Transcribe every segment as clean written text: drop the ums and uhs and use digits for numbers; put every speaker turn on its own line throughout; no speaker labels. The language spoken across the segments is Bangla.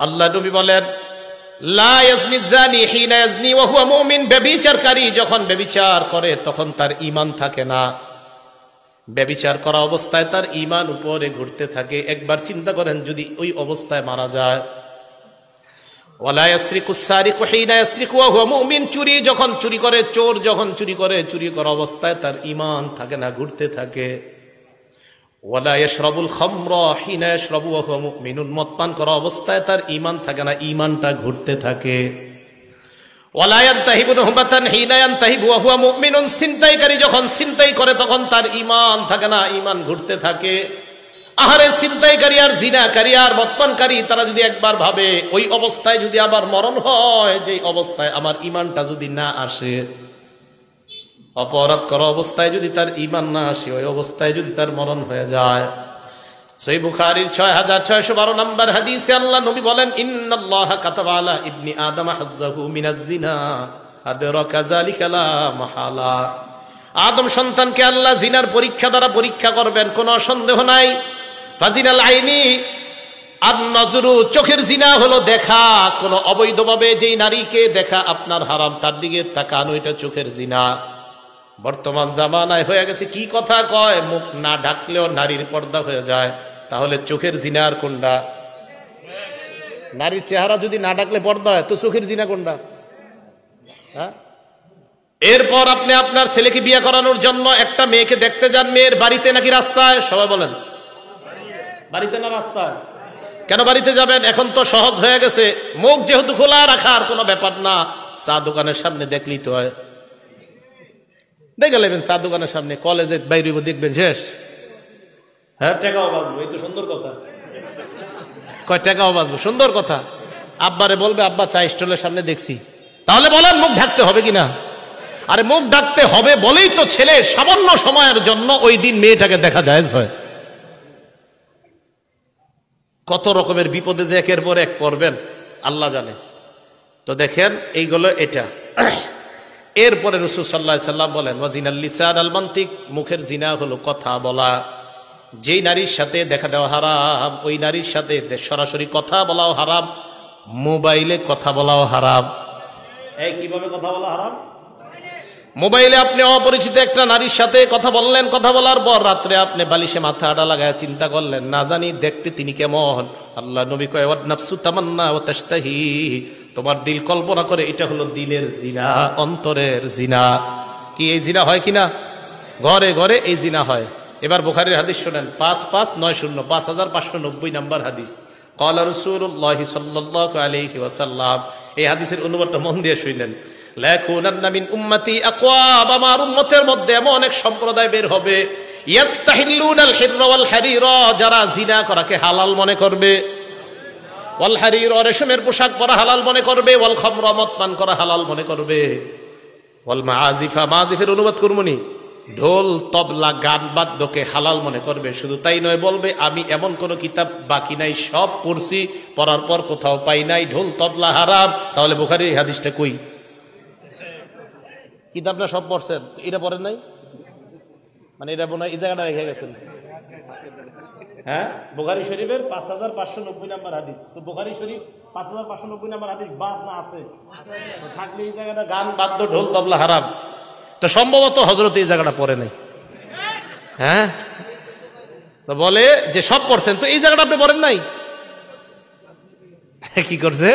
আল্লাহ নবী বলেন, লা ইয়াজনি জানি হিনা ইয়াজনি ওয়া হুয়া মুমিন, ব্যভিচারকারী যখন ব্যভিচার করে তখন তার ঈমান থাকে না, ব্যভিচার করা অবস্থায় তার ঈমান উপরে ঘুরতে থাকে। একবার চিন্তা করেন যদি ওই অবস্থায় মারা যায়। ওয়ালা ইয়াসরিকু সারিকু হিনা ইয়াসরিকু ওয়া হুয়া মুমিন, চুরি যখন চুরি করে, চোর যখন চুরি করে, চুরি করা অবস্থায় তার ঈমান থাকে না, ঘুরতে থাকে। ওয়ালা ইয়াশরাবুল খামরা হিনা ইয়াশরাবু ওয়া হুয়া মুমিনুন, মদ পান করা অবস্থায় তার ঈমান থাকে না, ঈমানটা ঘুরতে থাকে। ওয়ালা ইয়ানতাহিবু নুহবাতান হিনা ইয়ানতাহিবু ওয়া হুয়া মুমিনুন, ছিনতাইকারী যখন ছিনতাই করে তখন তার ঈমান থাকে না, ঈমান ঘুরতে থাকে। আহারে, ছিনতাইকারী আর জিনাকারী আর মদপানকারী তারা যদি একবার ভাবে ওই অবস্থায় যদি আবার মরণ হয়, যে অবস্থায় আমার ঈমানটা যদি না আসে, অপরাধ করা অবস্থায় যদি তার ঈমান না আসে, ওই অবস্থায় যদি তার মরণ হয়ে যায়। সহিহ বুখারীর 6612 নম্বর হাদিসে আল্লাহ নবী বলেন, ইন্নাল্লাহা কাতাবা আলা ইবনি আদম হাজ্জাহু মিনাজ জিনা আদরাকা যালিকা লা মাহালা। আদম সন্তানকে আল্লাহ জিনার পরীক্ষা দ্বারা পরীক্ষা করবেন, কোনো সন্দেহ নাই। ফাজিনাল আইনি আন-নজরু, চোখের জিনা হলো দেখা, কোন অবৈধভাবে যেই নারীকে দেখা আপনার হারাম, তার দিকে তাকানো, এটা চোখের জিনা। বর্তমান জামানায় হয়ে গেছে কি কথা কয়, মুখ না ঢাকলেও নারীর পর্দা হয়ে যায়। তাহলে চোখের জিনা আর কোনটা? নারীর চেহারা যদি না ঢাকলে পর্দা হয়, তো চোখের জিনা কোনটা? হ্যাঁ। এরপর আপনি আপনার ছেলেকে বিয়ে করানোর জন্য একটা মেয়েকে দেখতে যান, মেয়ের বাড়িতে নাকি রাস্তায়? সবাই বলেন, বাড়িতে না রাস্তায়? কেন বাড়িতে যাবেন? এখন তো সহজ হয়ে গেছে, মুখ যেহেতু খোলা রাখার কোনো ব্যাপার না, চা দোকানের সামনে দেখলেই তো হয়। দেখে নেবেন চা দোকানের সামনে, কলেজে বাইরে দেখবেন, শেষ। হ্যাঁ, টাকাও বাঁচবো, এই তো সুন্দর কথা। কয় টাকাও বাঁচবো, সুন্দর কথা। আব্বারে বলবে, আব্বা চা স্টলের সামনে দেখছি। তাহলে বলেন মুখ ঢাকতে হবে কিনা? আরে মুখ ঢাকতে হবে বলেই তো ছেলে সামান্য সময়ের জন্য ওই দিন মেয়েটাকে দেখা যায় হয়। কত রকমের বিপদে যে একের পর এক পড়বেন আল্লাহ জানে। তো দেখেন এইগুলো এটা। এরপরে রাসূল সাল্লাল্লাহু আলাইহি সাল্লাম বলেন, ওয়াজিনাল লিসান আল মানতিক, মুখের জিনা হলো কথা বলা। যেই নারীর সাথে দেখা দেওয়া হারাম, ওই নারীর সাথে সরাসরি কথা বলাও হারাম, মোবাইলে কথা বলাও হারাম। এই কিভাবে কথা বলা হারাম? মোবাইলে আপনি অপরিচিত একটা নারীর সাথে কথা বললেন, কথা বলার পর রাত্রে আপনি বালিশে মাথা আড়া লাগায় চিন্তা করলেন, না জানি দেখতে তিনি কেমন। আল্লাহ নবী কয়, ওয়ান নাফসু তামান্না ওয়া তাশতাহি, তোমার দিল কল্পনা করে, এটা হলো দিলের জিনা, অন্তরের জিনা। কি এই জিনা হয় কিনা? ঘরে ঘরে এই জিনা হয়। এবার বুখারীর হাদিস শুনেন, 5590 5590 নম্বর হাদিস। ক্বালা রাসূলুল্লাহ সাল্লাল্লাহু আলাইহি ওয়াসাল্লাম, এই হাদিসের অনুবাদটা মন দিয়ে শুনেন। লাকুনান্না মিন উম্মতি আকওয়াম, আমার উম্মতের মধ্যে এমন এক সম্প্রদায় বের হবে, ইস্তাহিল্লুনাল হিররা ওয়াল হারিরা, যারা জিনা করাকে হালাল মনে করবে, ওয়াল হারিরা, রেশমের পোশাক পরা হালাল মনে করবে, ওয়াল খামরা, মদ পান করা হালাল মনে করবে, ওয়াল মাআজিফা, মাআজিফের অনুবাদ করমুনি, ঢোল তবলা গান বাদ্যকে হালাল মনে করবে। শুধু তাই নয়, বলবে আমি এমন কোন কিতাব বাকি নাই, সব পড়ছি, পড়ার পর কোথাও পাই নাই ঢোল তবলা হারাম। তাহলে বুখারীর এই হাদিসটা কই? কিতাবটা সব পড়ছেন, এটা পড়েন নাই? মানে এটা মনে হয় এই জায়গাটা রেখে গেছেন। হ্যাঁ, বুখারী শরীফের 5590 নম্বর হাদিস। তো বুখারী শরীফ 5590 নম্বর হাদিস বাদ না আছে? থাকলে এই জায়গাটা গান বাদ্য ঢোল তবলা হারাম, তো সম্ভবত হযরত এই জায়গাটা পড়ে নাই। হ্যাঁ, তো বলে যে সব পড়ছেন, তো এই জায়গাটা আপনি পড়েন নাই, কি করছে?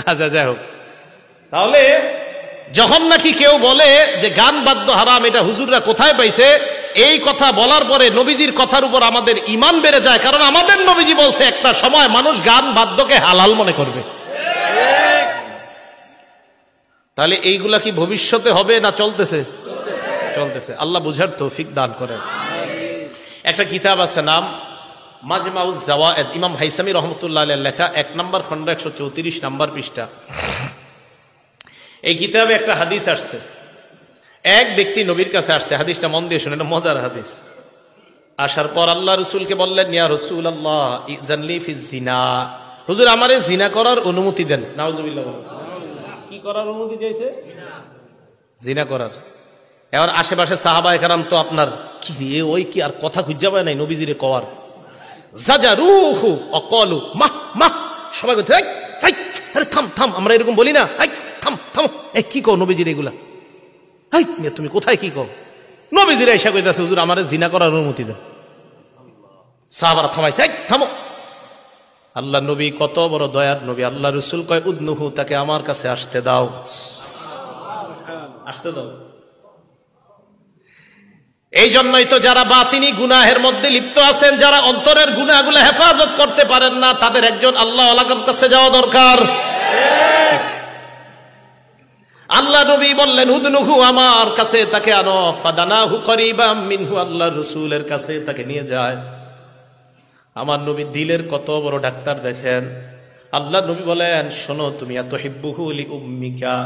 আচ্ছা, যাই হোক। তাহলে যখন নাকি কেউ বলে যে গান বাদ্য হারাম, এটা হুজুররা কোথায় পাইছে, এই কথা বলার পরে নবীজির কথার উপর আমাদের ঈমান বেড়ে যায়, কারণ আমাদের নবীজি বলছে একটা সময় মানুষ গান বাদ্যকে হালাল মনে করবে। তাহলে এইগুলা কি ভবিষ্যতে হবে না চলতেছে? চলতেছে। আল্লাহ বুঝার তৌফিক দান করেন। একটা কিতাব আছে, নাম মাজমাউজ জাওয়ায়েদ, ইমাম হাইসামি রহমতুল্লাহ আলাইহির লেখা, 1 নম্বর খণ্ড 134 নম্বর পৃষ্ঠা। এই কিতাবে একটা হাদিস আসছে, এক ব্যক্তি নবীর কাছে আসছে, হাদিসটা মন দিয়ে শুনেন, মজার হাদিস। আসার পর আল্লাহ রাসূলকে বললেন, ইয়া রাসূলুল্লাহ ইযনলি ফিজ জিনা, হুজুর আমারে জিনা করার অনুমতি দেন। নাউজুবিল্লাহ। কি করার অনুমতি চাইছে? জিনা করার। এবার আশেপাশে সাহাবায়ে কেরাম তো আপনার কি রে, ওই কি আর কথা খুঁজে পায় নাই নবীজিরে কওয়ার। জাজারুহু ওয়াকালু মাহ মাহ, সবাই বলছে আরে থাম থাম, আমরা এরকম বলি না, থাম থাম, কি কও নবীজির এগুলা, তুমি কোথায় কি কও? নবীজিরা এসা কইতাছে হুজুর আমারে জিনা করার অনুমতি দেন। সাহাবারা থামাইছে, থামো। আল্লাহ নবী কত বড় দয়ার নবী, আল্লাহ রসুল কয় উদনুহু, তাকে আমার কাছে আসতে দাও, আসতে দাও। এই জন্যই তো যারা বাতিনি গুনাহের মধ্যে লিপ্ত আছেন, যারা অন্তরের গুনাহগুলো হেফাজত করতে পারেন না, তাদের একজন আল্লাহ ওয়ালার কাছে যাওয়া দরকার। আল্লাহ নবী বললেন উদনুহু, আমার কাছে তাকে আনো, ফাদানাহু করিবাম মিনহু, আল্লাহ রসুলের কাছে তাকে নিয়ে যায়। আমার নবী দিলের কত বড় ডাক্তার দেখেন। আল্লাহ নবী বলেন শোনো, তুমি এত হিব্বুহু লি উম্মিকা,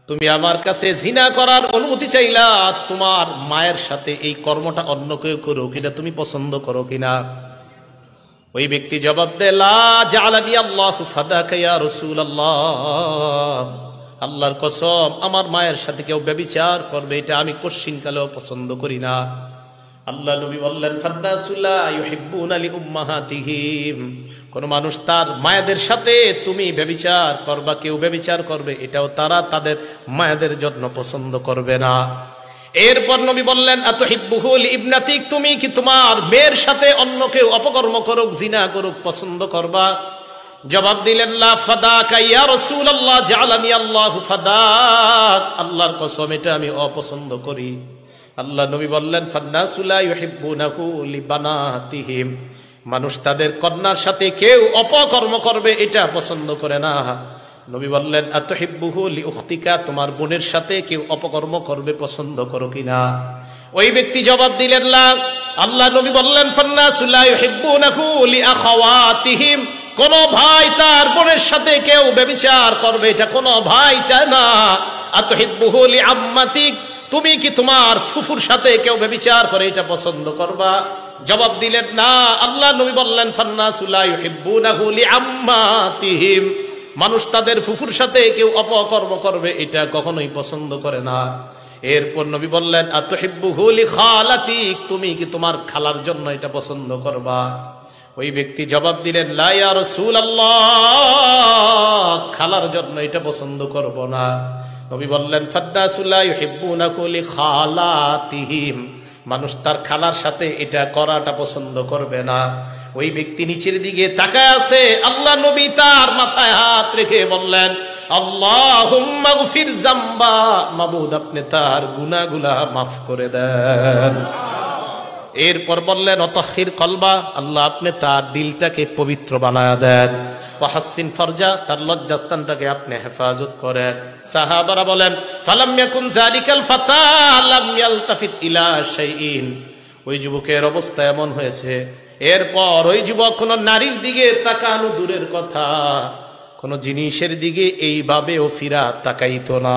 তুমি আমার কাছে জিনা করার অনুমতি চাইলা, তোমার মায়ের সাথে এই কর্মটা অন্য কেউ করো কিনা তুমি পছন্দ করো কিনা? ওই ব্যক্তি জবাব দেয় লা জাআলানি আল্লাহু ফাদাকা ইয়া রাসূলুল্লাহ, আল্লাহর কসম আমার মায়ের সাথে কেউ ব্যভিচার করবে এটা আমি কোশ্চিনকালেও পছন্দ করি না। আল্লাহ নবী বললেন ফান্নাসু লা ইউহিব্বুনা লিউম্মাহাতিহিম, কোন মানুষ তার মায়েদের সাথে তুমি ব্যভিচার করবা, কেউ ব্যভিচার করবে এটাও তারা তাদের মায়েদের জন্য পছন্দ করবে না। এরপর নবী বললেন আতুহিব্বুহু লিইবনাতিক, তুমি কি তোমার মেয়ের সাথে অন্য কেউ অপকর্ম করুক, জিনা করুক পছন্দ করবা? জবাব দিলেন লা ফাদাকা ইয়া রাসূলুল্লাহ জাআলানি আল্লাহু ফাদাক, আল্লাহর কসম এটা আমি অপছন্দ করি। আল্লাহ নবী বললেন ফান্নাসু লা ইউহিব্বুনাহু লিবানাতিহিম, মানুষ তাদের কন্যার সাথে কেউ অপকর্ম করবে এটা পছন্দ করে না। নবী বললেন আতুহিব্বুহু লিউখতিকা, তোমার বোনের সাথে কেউ অপকর্ম করবে পছন্দ করো কিনা? ওই ব্যক্তি জবাব দিলেন লা। আল্লাহ নবী বললেন ফান্নাসু লা ইউহিব্বুনাহু লিআখাওয়াতিহিম, কোন ভাই তার বোনের সাথে কেউ ব্যভিচার করবে এটা কোন ভাই চায় না। আতুহিব্বুহু লিআম্মাতিক, তুমি কি তোমার ফুফুর সাথে কেউ ব্যভিচার করে এটা পছন্দ করবা? জবাব দিলেন না। আল্লাহ নবী বললেন ফান্নাসু লা ইউহিব্বুনাহু লিআম্মাতিহিম, মানুষ তাদের ফুফুর সাথে কেউ অপকর্ম করবে এটা কখনোই পছন্দ করে না। এরপর নবী বললেন আতুহিব্বুহু লিখালাতিক, তুমি কি তোমার খালার জন্য এটা পছন্দ করবা? ওই ব্যক্তি জবাব দিলেন লা ইয়া রাসূলুল্লাহ, খালার জন্য এটা পছন্দ করব না। নবী বললেন ফান্নাসু লা ইউহিব্বুনাহু লিখালাতিহিম, মানুষ তার খালার সাথে এটা করাটা পছন্দ করবে না। ওই ব্যক্তি নিচের দিকে তাকায় আছে, আল্লাহ নবী তার মাথায় হাত রেখে বললেন আল্লাহুম্মা গফির যামবা, মাবুদ আপনি তার গুনাহগুলা মাফ করে দেন। এরপর বললেন অতহির কলবা, আল্লাহ আপনি তার দিলটাকে পবিত্র বানায়া দেন। ওয়াহাসিন ফারজা, তার লজ্জাস্থানটাকে আপনি হেফাজত করেন। সাহাবারা বলেন ফালাম ইয়াকুন যালিকাল ফাতা লাম ইয়ালতাফিত ইলা শাইইন, ওই যুবকের অবস্থা এমন হয়েছে এরপর ওই যুবক কোন নারীর দিকে তাকানো দূরের কথা, কোন জিনিসের দিকে এইভাবেও ফিরা তাকাইতো না।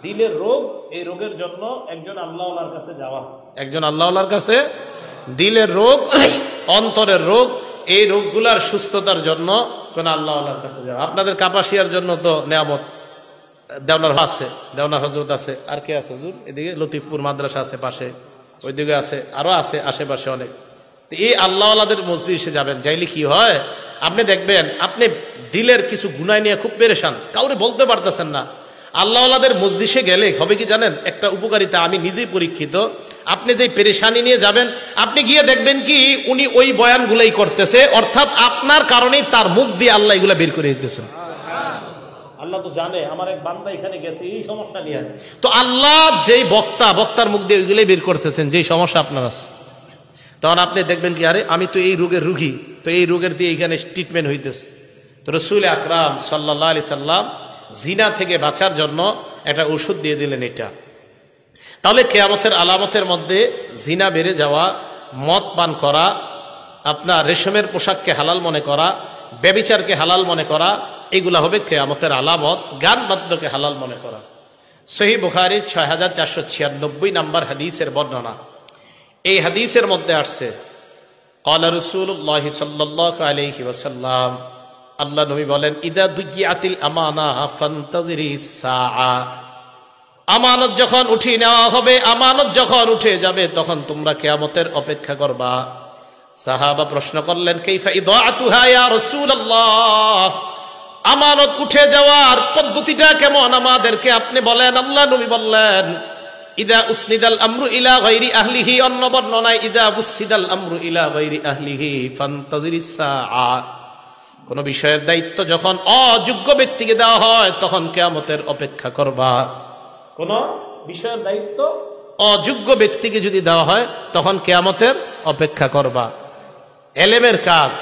দিলের রোগ, এই রোগের জন্য একজন আল্লাহওয়ালার কাছে যাওয়া, একজন আল্লাহওয়ালার কাছে। দিলের রোগ, অন্তরের রোগ, এই রোগগুলার সুস্থতার জন্য কোন আল্লাহওয়ালার কাছে যাওয়া। আপনাদের কাপাসিয়ার জন্য তো নেয়ামত দেওনার আছে, দেওনার হজরত আছে, আর কে আছে হুজুর? এদিকে লতিফপুর মাদ্রাসা আছে পাশে, ওইদিকে আছে, আরো আছে আশেপাশে অনেক। এই আল্লাহওয়ালাদের মজলিসে যাবেন, যাইলে কি হয় আপনি দেখবেন আপনি দিলের কিছু গুনাহ নিয়ে খুব পেরেশান, কাউরে বলতে পারতেছেন না। আল্লাহওয়ালাদের মজলিসে গেলে হবে কি জানেন, একটা উপকারিতা আমি নিজেই পরীক্ষিত। আপনি যে পেরেশানি নিয়ে যাবেন, আপনি গিয়ে দেখবেন কি উনি ওই বয়ানগুলাই করতেছে, অর্থাৎ আপনার কারণেই তার মুখ দিয়ে আল্লাহ এগুলা বের করে দিতেছেন। আল্লাহ তো জানে আমার এক বান্দা এখানে গেছে এই সমস্যা নিয়ে, তো আল্লাহ যেই বক্তার মুখ দিয়ে ওইগুলাই বের করতেছেন যেই সমস্যা আপনার আছে। তখন আপনি দেখবেন কি আরে আমি তো এই রোগের রুগী, তো এই রোগের দিয়ে এখানে ট্রিটমেন্ট হইতেছে। তো রাসূল আকরাম সাল্লাল্লাহু আলাইহি সাল্লাম জিনা থেকে বাঁচার জন্য একটা ওষুধ দিয়ে দিলেন এটা। তাহলে কিয়ামতের আলামতের মধ্যে জিনা বেড়ে যাওয়া, মদ পান করা, আপনার রেশমের পোশাককে হালাল মনে করা, ব্যভিচারকে হালাল মনে করা, এগুলা হবে কিয়ামতের আলামত। গান বাদ্যকে হালাল মনে করা। সহিহ বুখারীর 6496 নম্বর হাদিসের বর্ণনা। এই হাদিসের মধ্যে আসছে ক্বালা রাসূলুল্লাহ সাল্লাল্লাহু আলাইহি ওয়াসাল্লাম, আল্লাহ নবী বলেন ইদা দুগিয়াতিল আমানা ফান্তাজিরিস সাআ, আমানত যখন উঠিয়ে নেওয়া হবে, আমানত যখন উঠে যাবে তখন তোমরা কিয়ামতের অপেক্ষা করবা। সাহাবা প্রশ্ন করলেন, কাইফা ইদাআতুহা ইয়া রাসূলুল্লাহ, আমানত উঠে যাওয়ার পদ্ধতিটা কেমন আমাদেরকে আপনি বলেন। আল্লাহ নবী বললেন, ইদা উসনিদাল আমরু ইলা গায়রি আহলিহি, অন্য বর্ণনায় ইদা উসনিদাল আমরু ইলা গায়রি আহলিহি ফান্তাজিরিস সাআ, কোন বিষয়ের দায়িত্ব যখন অযোগ্য ব্যক্তিকে দেওয়া হয় তখন কিয়ামতের অপেক্ষা করবা। কোন বিষয়ের দায়িত্ব অযোগ্য ব্যক্তিকে যদি দেওয়া হয় তখন কিয়ামতের অপেক্ষা করবা। এলেমের কাজ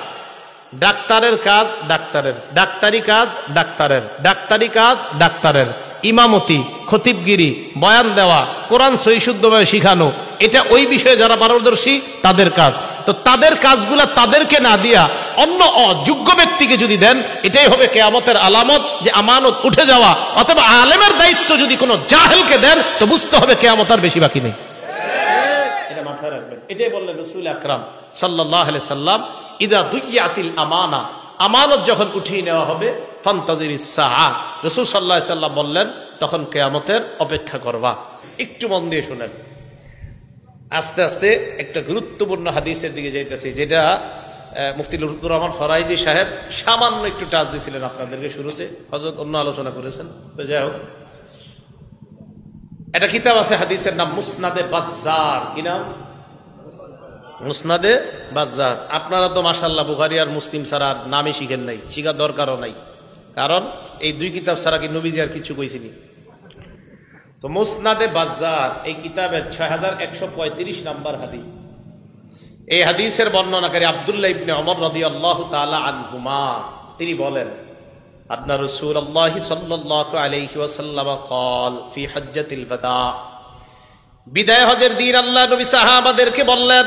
ডাক্তারের কাজ ডাক্তারের, ডাক্তারি কাজ ডাক্তারের, ডাক্তারি কাজ ডাক্তারের, ইমামতি, খতিবগিরি, বয়ান দেওয়া, কোরআন সহিহ শুদ্ধভাবে শিখানো, এটা ওই বিষয়ে যারা পারদর্শী তাদের কাজ। তো তাদের কাজগুলা তাদেরকে না দিয়া অন্য অযোগ্য ব্যক্তিকে যদি দেন, এটাই হবে কিয়ামতের আলামত যে আমানত উঠে যাওয়া। অথবা আলেমের দায়িত্ব যদি কোনো জাহেলকে দেন তো বুঝতে হবে কিয়ামত আর বেশি বাকি নেই। এটা মাথায় রাখবেন। এটাই বললেন রাসূল আকরাম সাল্লাল্লাহু আলাইহি সাল্লাম, ইদা দুইয়াতিল আমানা, আমানত যখন উঠিয়ে নেওয়া হবে, ফান্তাজিরিস সাআ, রাসূল সাল্লাল্লাহু আলাইহি সাল্লাম বললেন তখন কিয়ামতের অপেক্ষা করবা। একটু মন দিয়ে শুনেন, আস্তে আস্তে একটা গুরুত্বপূর্ণ হাদিসের দিকে যাইতেছি, যেটা মুফতি লুৎফুর রহমান ফরাইজি সাহেব সামান্য একটু টাচ দিয়েছিলেন আপনাদেরকে শুরুতে, হযরত অন্য আলোচনা করেছেন। তো যাই হোক, একটা কিতাব আছে হাদিসের নাম মুসনাদে বাজ্জার। কি নাম? মুসনাদে বাজ্জার। আপনারা তো মাশাআল্লাহ বুখারী আর মুসলিম ছাড়া নামই শিখেন নাই, শিখার দরকারও নাই, কারণ এই দুই কিতাব ছাড়া কি নবীজি আর কিছু কইছিনি? তো মুসনাদে বাজ্জার এই কিতাবের 6135 নাম্বার হাদিস। এই হাদিসের বর্ণনাকারী আব্দুল্লাহ ইবনে ওমর রাদিয়াল্লাহু তাআলা আনহুমা, তিনি বলেন, আন্না রাসূলুল্লাহ সাল্লাল্লাহু আলাইহি ওয়াসাল্লাম قال في حجة الوداع, বিদায় হজের দিন আল্লাহ নবী সাহাবাদেরকে বললেন,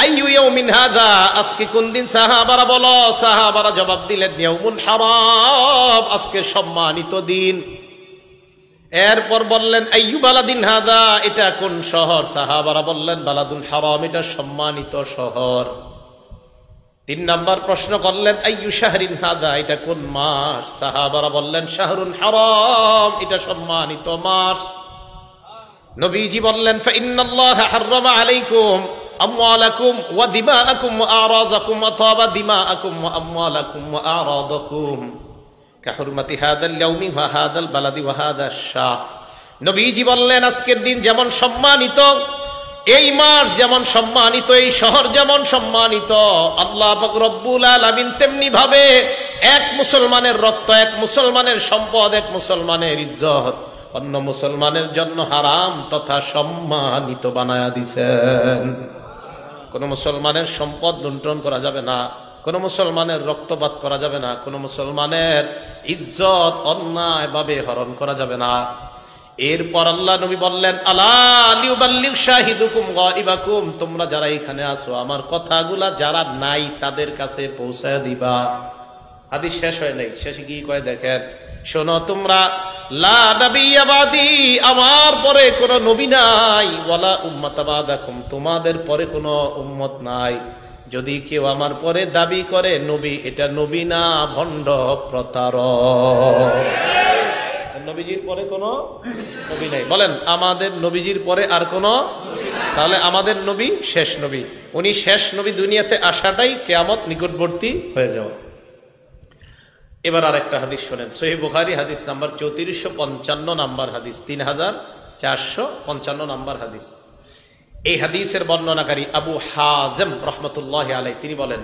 আইয়ু ইয়াউমিন হাযা, আজকে কোন দিন? সাহাবারা বলো, সাহাবারা জবাব দিলেন, ইয়াউমুন হারাম, আজকে সম্মানিত দিন। এরপর বললেন, আইয়ু বালাদিন হাযা, এটা কোন শহর? সাহাবারা বললেন, বালাদুল হারাম, এটা সম্মানিত শহর। 3 নাম্বার প্রশ্ন করলেন, আইয়ু শাহরিন হাযা, এটা কোন মাস? সাহাবারা বললেন, শাহরুল হারাম, এটা সম্মানিত মাস। নবীজি বললেন, ফাইন্নাল্লাহা হাররামা আলাইকুম আমওয়ালাকুম ওয়া দিমাআকুম ওয়া আরাযাকুম ওয়া তাবা দিমাআকুম ওয়া আমওয়ালাকুম ওয়া আরাদাকুম কাহুরমাতি হাদাল ইয়াউমি ওয়া হাদাল বালাদি ওয়া হাদাশ শাহ। নবীজি বললেন, আজকের দিন যেমন সম্মানিত, এই মাস যেমন সম্মানিত, এই শহর যেমন সম্মানিত, আল্লাহ পাক রব্বুল আলামিন তেমনি ভাবে এক মুসলমানের রক্ত, এক মুসলমানের সম্পদ, এক মুসলমানের ইজ্জত অন্য মুসলমানের জন্য হারাম তথা সম্মানিত বানায়া দিয়েছেন। কোন মুসলমানের সম্পদ লুণ্ঠন করা যাবে না, কোন মুসলমানের রক্তপাত করা যাবে না, কোন মুসলমানের ইজ্জত অন্যায়ভাবে হরণ করা যাবে না। এরপর আল্লাহ নবী বললেন, আলা লিউবাল্লিগ শাহিদুকুম গায়বাকুম, তোমরা যারা এখানে আছো আমার কথাগুলা যারা নাই তাদের কাছে পৌঁছায় দিবা। হাদিস শেষ হয় নাই, শেষে কি কয় দেখেন, শোনো তোমরা, লা নাবিয়্যা বাদি, আমার পরে কোন নবী নাই, ওয়ালা উম্মাতা বাদাকুম, তোমাদের পরে কোন উম্মত নাই। যদি কেউ আমার পরে দাবি করে নবী, এটা নবী না, ভণ্ড প্রতারক। নবীজির পরে কোন নবী নাই। বলেন, আমাদের নবীজির পরে আর কোন? তাহলে আমাদের নবী শেষ নবী, উনি শেষ নবী, দুনিয়াতে আসাটাই কিয়ামত নিকটবর্তী হয়ে যাওয়া। এবার আরেকটা হাদিস শোনেন, সহিহ বুখারী হাদিস নাম্বার 3455 নাম্বার হাদিস, 3455 নাম্বার হাদিস। এই হাদিসের বর্ণনাকারী আবু হাযিম রাহমাতুল্লাহি আলাইহি, তিনি বলেন,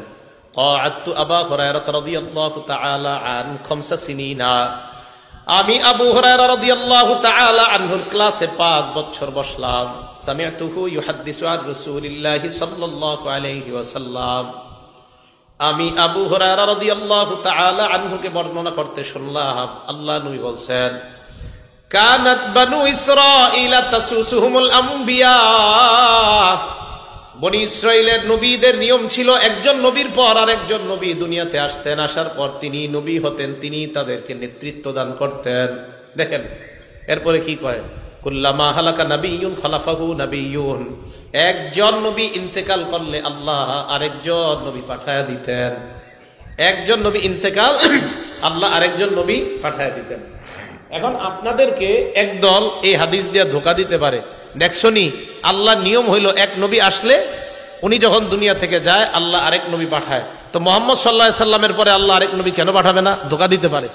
ক্বাআতু আবু হুরায়রা রাদিয়াল্লাহু তাআলা আন 5 সিনিনা, আমি আবু হুরায়রা রাদিয়াল্লাহু তাআলা আনহুর ক্লাসে 5 বছর বসলাম। সামি'তুহু ইউহাদ্দিসু আন রাসূলিল্লাহি সাল্লাল্লাহু আলাইহি ওয়াসাল্লাম, আমি আবু হুরায়রা রাদিয়াল্লাহু তাআলা আনহুকে বর্ণনা করতে শুনলাম, আল্লাহ নবী বলছেন, কানাত বানু ইসরাঈলা তাসুসুহুমুল আম্বিয়া, বনি ইসরাইলের নবীদের নিয়ম ছিল, একজন নবীর পর আরেকজন নবী দুনিয়াতে আসতেন, আসার পর তিনি নবী হতেন, তিনি তাদেরকে নেতৃত্ব দান করতেন। দেখেন এরপরে কি কয়, কুল্লামা হালাকা নাবিয়্যুন খালাফাহু নাবিয়্যুন, একজন নবী ইন্তেকাল করলে আল্লাহ আরেকজন নবী পাঠায়া দিতেন। একজন নবী ইন্তেকাল, আল্লাহ আরেকজন নবী পাঠায়া দিতেন। এখন আপনাদেরকে একদল এই হাদিস দিয়ে ধোকা দিতে পারে, দেখছনি আল্লাহর নিয়ম হইল এক নবী আসলে উনি যখন দুনিয়া থেকে যায় আল্লাহ আরেক নবী পাঠায়, তো মুহাম্মদ সাল্লাল্লাহু আলাইহি সাল্লামের পরে আল্লাহ আরেক নবী কেন পাঠাবে না? ধোঁকা দিতে পারে।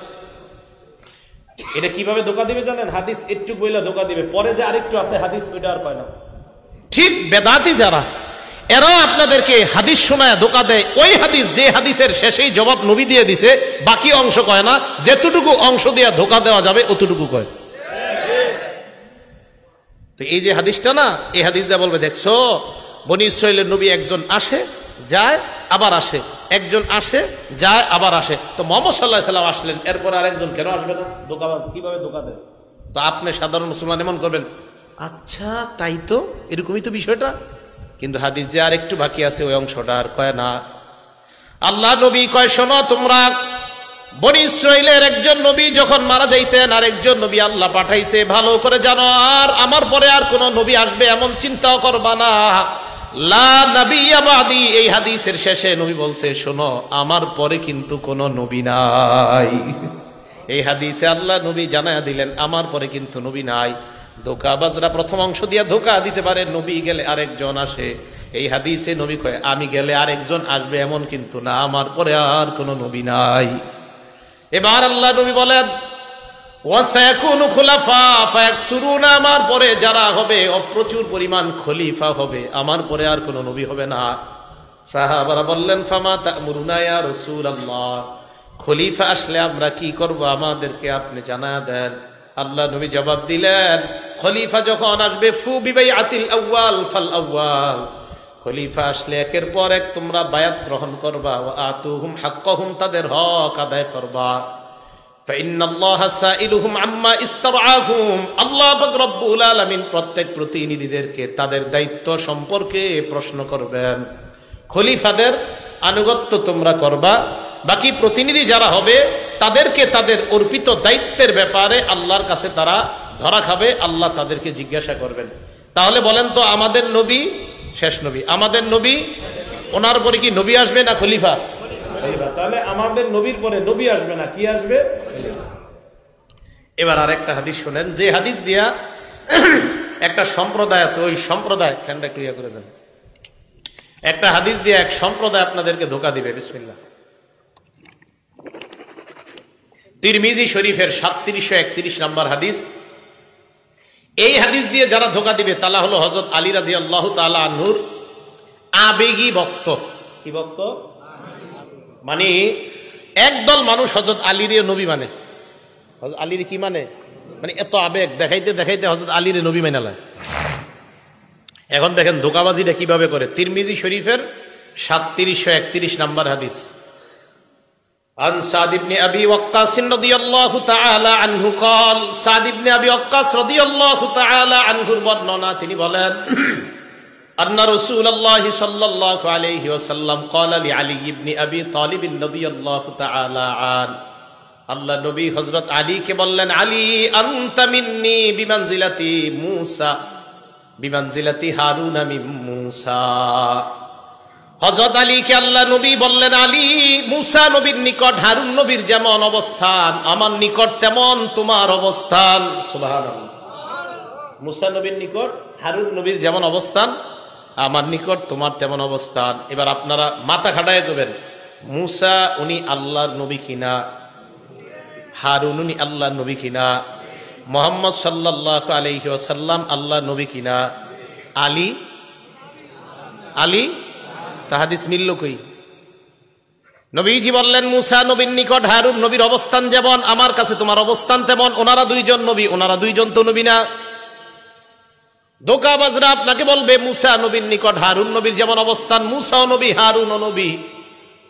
এটা কিভাবে ধোঁকা দিবে জানেন? হাদিস একটু বইলা ধোঁকা দিবে, পরে যে আরেকটু আছে হাদিস ওইটা আর পায় না। ঠিক বেদাতি যারা, এরা আপনাদেরকে হাদিস শোনায় ধোঁকা দেয়। ওই হাদিস যে হাদিসের শেষেই জবাব নবী দিয়ে দিছে, বাকি অংশ কয় না, যেতটুকু অংশ দিয়ে ধোঁকা দেওয়া যাবে অতটুকু কয়। তো এই যে হাদিসটা না, এই হাদিস দিয়ে বলবে দেখছো বনি ইসরাইলের নবী একজন আসে যায় আবার আসে, একজন আসে যায় আবার আসে, তো মুহাম্মদ সাল্লাল্লাহু আলাইহি সাল্লাম আসলেন, এরপর আরেকজন কেন আসবে না? ধোঁকাবাজ কিভাবে ধোঁকা দেয়? তো আপনি সাধারণ মুসলমান এমন করবেন, আচ্ছা তাই তো, এরকমই তো বিষয়টা। কিন্তু হাদিস যে আর একটু বাকি আছে ওই অংশটা আর কয় না। আল্লাহ নবী কয় শোনো তোমরা, বনি ইসরাইলের একজন নবী যখন মারা যাইতেন আর একজন নবী আল্লাহ পাঠাইছে ভালো করে জানো, আর আমার পরে আর কোন নবী আসবে এমন চিন্তাও করবা না। লা নবিয়্যা বাদি, এই হাদিসের শেষে নবী বলছে শোনো আমার পরে কিন্তু কোন নবী নাই। এই হাদিসে আল্লাহ নবী জানায়া দিলেন আমার পরে কিন্তু নবী নাই। ধোঁকাবাজরা প্রথম অংশ দিয়ে ধোঁকা দিতে পারে, নবী গেলে আরেকজন আসে। এই হাদিসে নবী কয় আমি গেলে আরেকজন আসবে এমন কিন্তু না, আমার পরে আর কোন নবী নাই। এবার আল্লাহ নবী বলেন ওয়াসায়াকুনু খুলাফা ফায়াকসুরুনা, আমার পরে যারা হবে প্রচুর পরিমাণ খলিফা হবে, আমার পরে আর কোন নবী হবে না। সাহাবারা বললেন ফামা তা'মুরুনা ইয়া রাসূলুল্লাহ, খলিফা আসলে আমরা কি করব আমাদেরকে আপনি জানায়া দেন। আল্লাহ নবী জবাব দিলেন খলিফা যখন আসবে ফু বিবাইআতিল আউয়াল ফাল আউয়াল, খলিফা আসলে একের পর এক তোমরা বায়াত গ্রহণ করবা, ওয়া আতুহুম হাক্কাহুম, তাদের হক আদায় করবা। ফাইন্নাল্লাহা সাইলুহুম আম্মা ইসতারআহুম, আল্লাহ পাক রব্বুল আলামিন প্রত্যেক প্রতিনিধিদেরকে তাদের দায়িত্ব সম্পর্কে প্রশ্ন করবেন। খলিফাদের আনুগত্য তোমরা করবা, বাকি প্রতিনিধি যারা হবে তাদেরকে তাদের অর্পিত দায়িত্বের ব্যাপারে আল্লাহর কাছে তারা ধরা খাবে, আল্লাহ তাদেরকে জিজ্ঞাসা করবেন। তাহলে বলেন তো আমাদের নবী শেষ নবী, আমাদের নবী ওনার পরে কি নবী আসবে না খলিফা? তাহলে আমাদের নবীর পরে নবী আসবে না, কি আসবে? এবার আরেকটা হাদিস শুনেন, যে হাদিস দিয়া একটা সম্প্রদায় আছে, ওই সম্প্রদায় ফ্যানটা ক্লিয়ার করে দেন, একটা হাদিস দিয়ে এক সম্প্রদায় আপনাদেরকে ধোঁকা দিবে। বিসমিল্লাহ। তিরমিজি শরীফের 3731 নম্বর হাদিস। এই হাদিস দিয়ে যারা ধোঁকা দিবে তারা হলো হযরত আলী রাদিয়াল্লাহু তাআলা আনহুর আবেগী ভক্ত। কি ভক্ত? মানে একদল মানুষ হযরত আলীর নবী মানে, হযরত আলীর কি মানে, মানে এত আবেগ দেখাইতে দেখাইতে হযরত আলীর নবী মানে না। এখন দেখেন ধোঁকাবাজিটা কিভাবে করে। তিরমিজি শরীফের 3731 নম্বর হাদিস। عن سعد بن أبي وقاص رضي الله تعالى عنه قال, سعد بن أبي وقاص رضي الله تعالى عنه বর্ণনা, তিনি বলেন أن رسول الله صلى الله عليه وسلم قال لعلي بن أبي طالب رضي الله تعالى عنه, আল্লাহ নবী হযরত আলীকে বললেন আলী আনতা মিন্নি বিমানজিলাতি মূসা বিমানজিলাতি হারুন মিন মূসা। হযরত আলীকে আল্লাহ নবী বললেন আলী মূসা নবীর নিকট হারুন নবীর যেমন অবস্থান আমার নিকট তেমন তোমার অবস্থান। সুবহানাল্লাহ। মূসা নবীর নিকট হারুন নবীর যেমন অবস্থান আমার নিকট তোমার তেমন অবস্থান। এবার আপনারা মাথা খাটায় দেবেন, মূসা উনি আল্লাহর নবী কিনা, হারুন উনি আল্লাহর নবী কিনা, মুহাম্মদ সাল্লাল্লাহু আলাইহি ওয়াসাল্লাম আল্লাহর নবী কিনা, আলী আলী হাদিস মিলল কই? নবীজি বললেন মূসা নবীর নিকট হারুন নবীর অবস্থান যেমন আমার কাছে তোমার অবস্থান তেমন। ওনারা দুইজন নবী, ওনারা দুইজন তো নবী না। ধোঁকাবাজরা আপনাকে বলবে মূসা নবীর নিকট হারুন নবীর যেমন অবস্থান মূসাও নবী হারুনও নবী।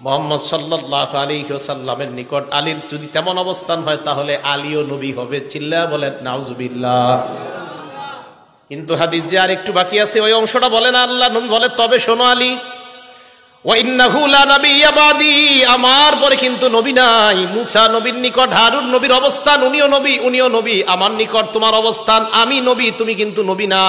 মুহাম্মদ সাল্লাল্লাহু আলাইহি ওয়াসাল্লামের নিকট আলীর যদি তেমন অবস্থান হয় তাহলে আলীও নবী হবে। চিল্লায়া বলেন নাউজুবিল্লাহ। কিন্তু হাদিস যে আর একটু বাকি আছে ওই অংশটা বলেন আল্লাহ নবী বলে তবে শোনো আলী ওয়া ইন্নাহু লা নাবিয়্যা বাদি, আমার পরে কিন্তু নবী নাই। মূসা নবীর নিকট হারুন নবীর অবস্থান, উনিও নবী উনিও নবী। আমার নিকট তোমার অবস্থান, আমি নবী তুমি কিন্তু নবী না।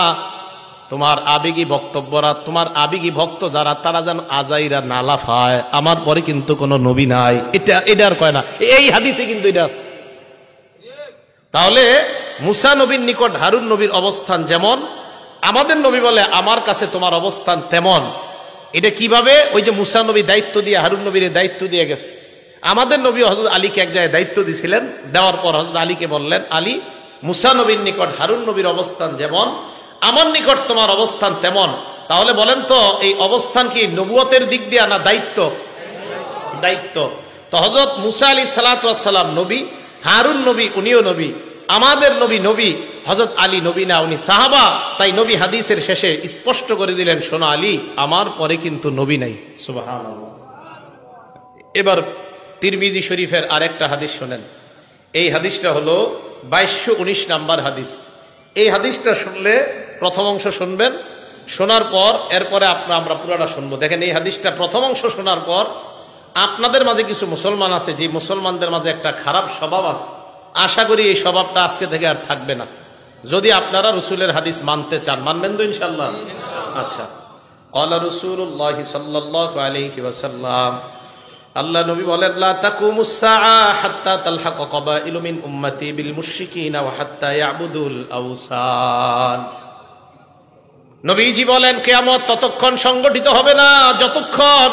তোমার আবেগী বক্তব্যরা, তোমার আবেগী ভক্ত যারা তারা যেন আজাইরা না লাফায়, আমার পরে কিন্তু কোনো নবী নাই। এটা আর কয় না, এই হাদিসে কিন্তু এটা আছে। তাহলে মূসা নবীর নিকট হারুন নবীর অবস্থান যেমন, আমাদের নবী বলে আমার কাছে তোমার অবস্থান তেমন। এটা কিভাবে? ওই যে মুসা নবী দায়িত্ব দিয়ে হারুন নবীর দায়িত্ব দিয়ে গেছে, আমাদের নবী হযরত আলীকে এক জায়গায় দায়িত্ব দিয়েছিলেন। দেওয়ার পর হযরত আলীকে বললেন, আলী, মুসা নবীর নিকট হারুন নবীর অবস্থান যেমন, আমার নিকট তোমার অবস্থান তেমন। তাহলে বলেন তো এই অবস্থান কি নবুয়তের দিক দিয়ে না দায়িত্ব? দায়িত্ব। তো হযরত মুসা আলাইহিস সালাতু ওয়াস সালাম নবী, হারুন নবী উনিও নবী, আমাদের নবী নবী, হযরত আলী নবী না, উনি সাহাবা। তাই নবী হাদিসের শেষে স্পষ্ট করে দিলেন, শোনো আলী, আমার পরে কিন্তু নবী নাই। সুবহানাল্লাহ। এবার তিরমিজি শরীফের আরেকটা হাদিস শোনেন। এই হাদিসটা হলো 2219 নাম্বার হাদিস। এই হাদিসটা শুনলে প্রথম অংশ শুনবেন, শোনার পর এরপরে আমরা পুরোটা শুনবো। দেখেন, এই হাদিসটা প্রথম অংশ শোনার পর আপনাদের মাঝে কিছু মুসলমান আছে, যে মুসলমানদের মাঝে একটা খারাপ স্বভাব আছে, আশা করি এই স্বভাবটা আজকে থেকে আর থাকবে না, যদি আপনারা রাসূলের হাদিস মানতে চান। মানবেন তো ইনশাআল্লাহ? আচ্ছা। ক্বালা রাসূলুল্লাহ সাল্লাল্লাহু আলাইহি ওয়াসাল্লাম, আল্লাহ নবী বলেন, লা তাকুমুস সাআ হাত্তা তালহাকা কাবাইলু মিন উম্মতি বিল মুশরিকিনা ওয়া হাত্তা ইয়াবুদুল আওসান। নবীজি বলেন, কিয়ামত ততক্ষণ সংগঠিত হবে না যতক্ষণ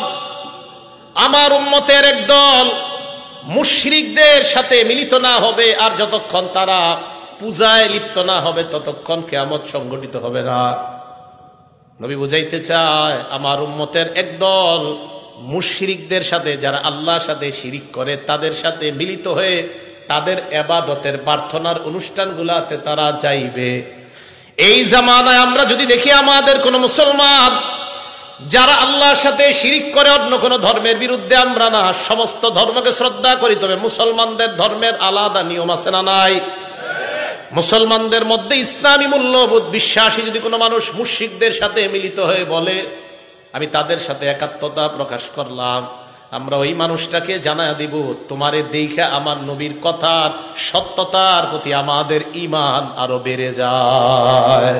আমার উম্মতের একদল মুশরিকদের সাথে মিলিত না হবে, আর যতক্ষণ তারা পূজায় লিপ্ত না হবে ততক্ষণ কিয়ামত সংগঠিত হবে না। নবী বুঝাইতে চায়, আমার উম্মতের একদল মুশরিকদের সাথে, যারা আল্লাহর সাথে শিরিক করে, তাদের সাথে মিলিত হয়ে তাদের ইবাদতের প্রার্থনার অনুষ্ঠানগুলোতে তারা যাইবে। এই জামানায় আমরা যদি দেখি আমাদের কোন মুসলমান যারা আল্লাহর সাথে শিরিক করে, অন্য কোন ধর্মের বিরুদ্ধে আমরা না, সমস্ত ধর্মকে শ্রদ্ধা করি, তবে মুসলমানদের ধর্মের আলাদা নিয়ম আছে না নাই? মুসলমানদের মধ্যে ইসলামী মূল্যবোধ বিশ্বাসী যদি কোনো মানুষ মুশরিকদের সাথে মিলিত হয়ে বলে, আমি তাদের সাথে একাত্মতা প্রকাশ করলাম, আমরা ওই মানুষটাকে জানায় দিব, তোমারে দেখে আমার নবীর কথার সত্যতার প্রতি আমাদের ঈমান আরো বেড়ে যায়।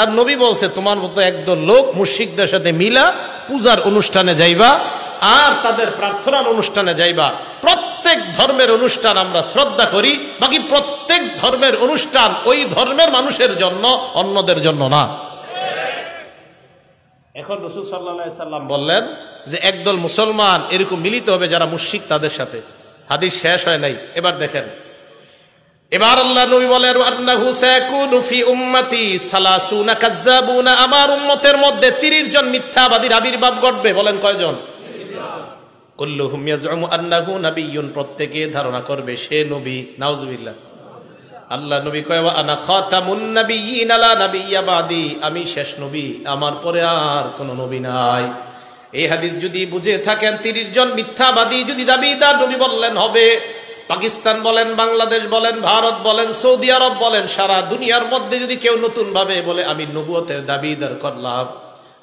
আর নবী বলছে, তোমার মতো একদল লোক মুশরিকদের সাথে মিলা পূজার অনুষ্ঠানে যাইবা আর তাদের প্রার্থনার অনুষ্ঠানে যাইবা। প্রত্যেক ধর্মের অনুষ্ঠান আমরা শ্রদ্ধা করি, বাকি প্রত্যেক ধর্মের অনুষ্ঠান ওই ধর্মের মানুষের জন্য, অন্যদের জন্য না। এখন রাসূল সাল্লাল্লাহু আলাইহি সাল্লাম বললেন যে একদল মুসলমান এরকম মিলিত হবে যারা মুশরিক তাদের সাথে। হাদিস শেষ হয় নাই, এবার দেখেন। এবার আল্লাহ নবী বলেন, আন্নাহু সায়াকুনু ফি উম্মতি সালাসুনা কাজ্জাবুনা, আমার উম্মতের মধ্যে 30 জন মিথ্যাবাদীর আবির্ভাব ঘটবে। বলেন কয়জন? 30 জন। কুল্লুহুম ইয়াজউমু আন্নাহু নাবিয়্যুন, প্রত্যেকে ধারণা করবে সে নবী। নাউজুবিল্লাহ। আল্লাহ নবী কয়, ওয়া আনা খাতামুন নাবিয়্যিন লা নাবিয়্যা বাদি, আমি শেষ নবী, আমার পরে আর কোন নবী নাই। এই হাদিস যদি বুঝে থাকেন, 30 জন মিথ্যাবাদী যদি দাবিদার নবী বললেন হবে। পাকিস্তান বলেন, বাংলাদেশ বলেন, ভারত বলেন, সৌদি আরব বলেন, সারা দুনিয়ার মধ্যে যদি কেউ নতুন ভাবে বলে আমি নবুয়তের দাবিদার করলাম,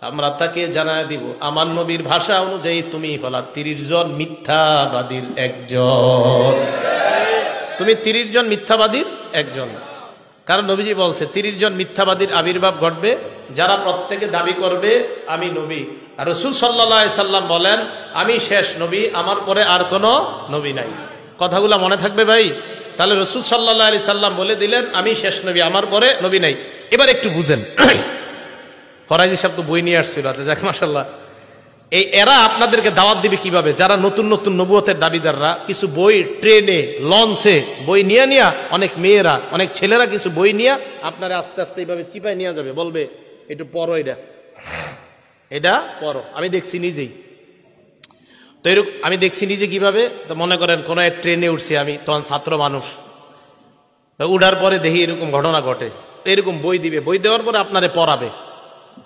আমরা তাকে জানায় দিব, আমার নবীর ভাষা অনুযায়ী তুমি হলা 30 জন মিথ্যাবাদীর একজন। তুমি 30 জন মিথ্যাবাদীর একজন। কারণ নবীজি বলছে 30 জন মিথ্যাবাদীর আবির্ভাব ঘটবে, যারা প্রত্যেকে দাবি করবে আমি নবী। আর রাসূল সাল্লাল্লাহু আলাইহি সাল্লাম বলেন, আমি শেষ নবী, আমার পরে আর কোনো নবী নাই। কথাগুলো মনে থাকবে ভাই? তাহলে রাসূল সাল্লাল্লাহু আলাইহি সাল্লাম বলে দিলেন, আমি শেষ নবী, আমার পরে নবী নাই। এবার একটু বুঝেন। ফরাজি সাহেব তো বই নিয়ে আসছিল, আচ্ছা যাক মাশাআল্লাহ। এরা আপনাদেরকে দাওয়াত দিবে কিভাবে? যারা নতুন নতুন নবুয়তের দাবিদাররা কিছু বই ট্রেনে, লঞ্চে বই নিয়ে অনেক মেয়েরা, অনেক ছেলেরা কিছু বই নিয়ে আপনারা আস্তে আস্তে এইভাবে চিপায় নিয়ে যাবে, বলবে একটু পড়ো, এটা পড়ো। আমি দেখছি নিজেই তো, এরকম আমি দেখছি নিজে কিভাবে। তো মনে করেন কোন এক ট্রেনে উঠছি আমি, তখন ছাত্র মানুষ, উঠার পরে দেখি এরকম ঘটনা ঘটে, এরকম বই দিবে, বই দেওয়ার পরে আপনারে পড়াবে।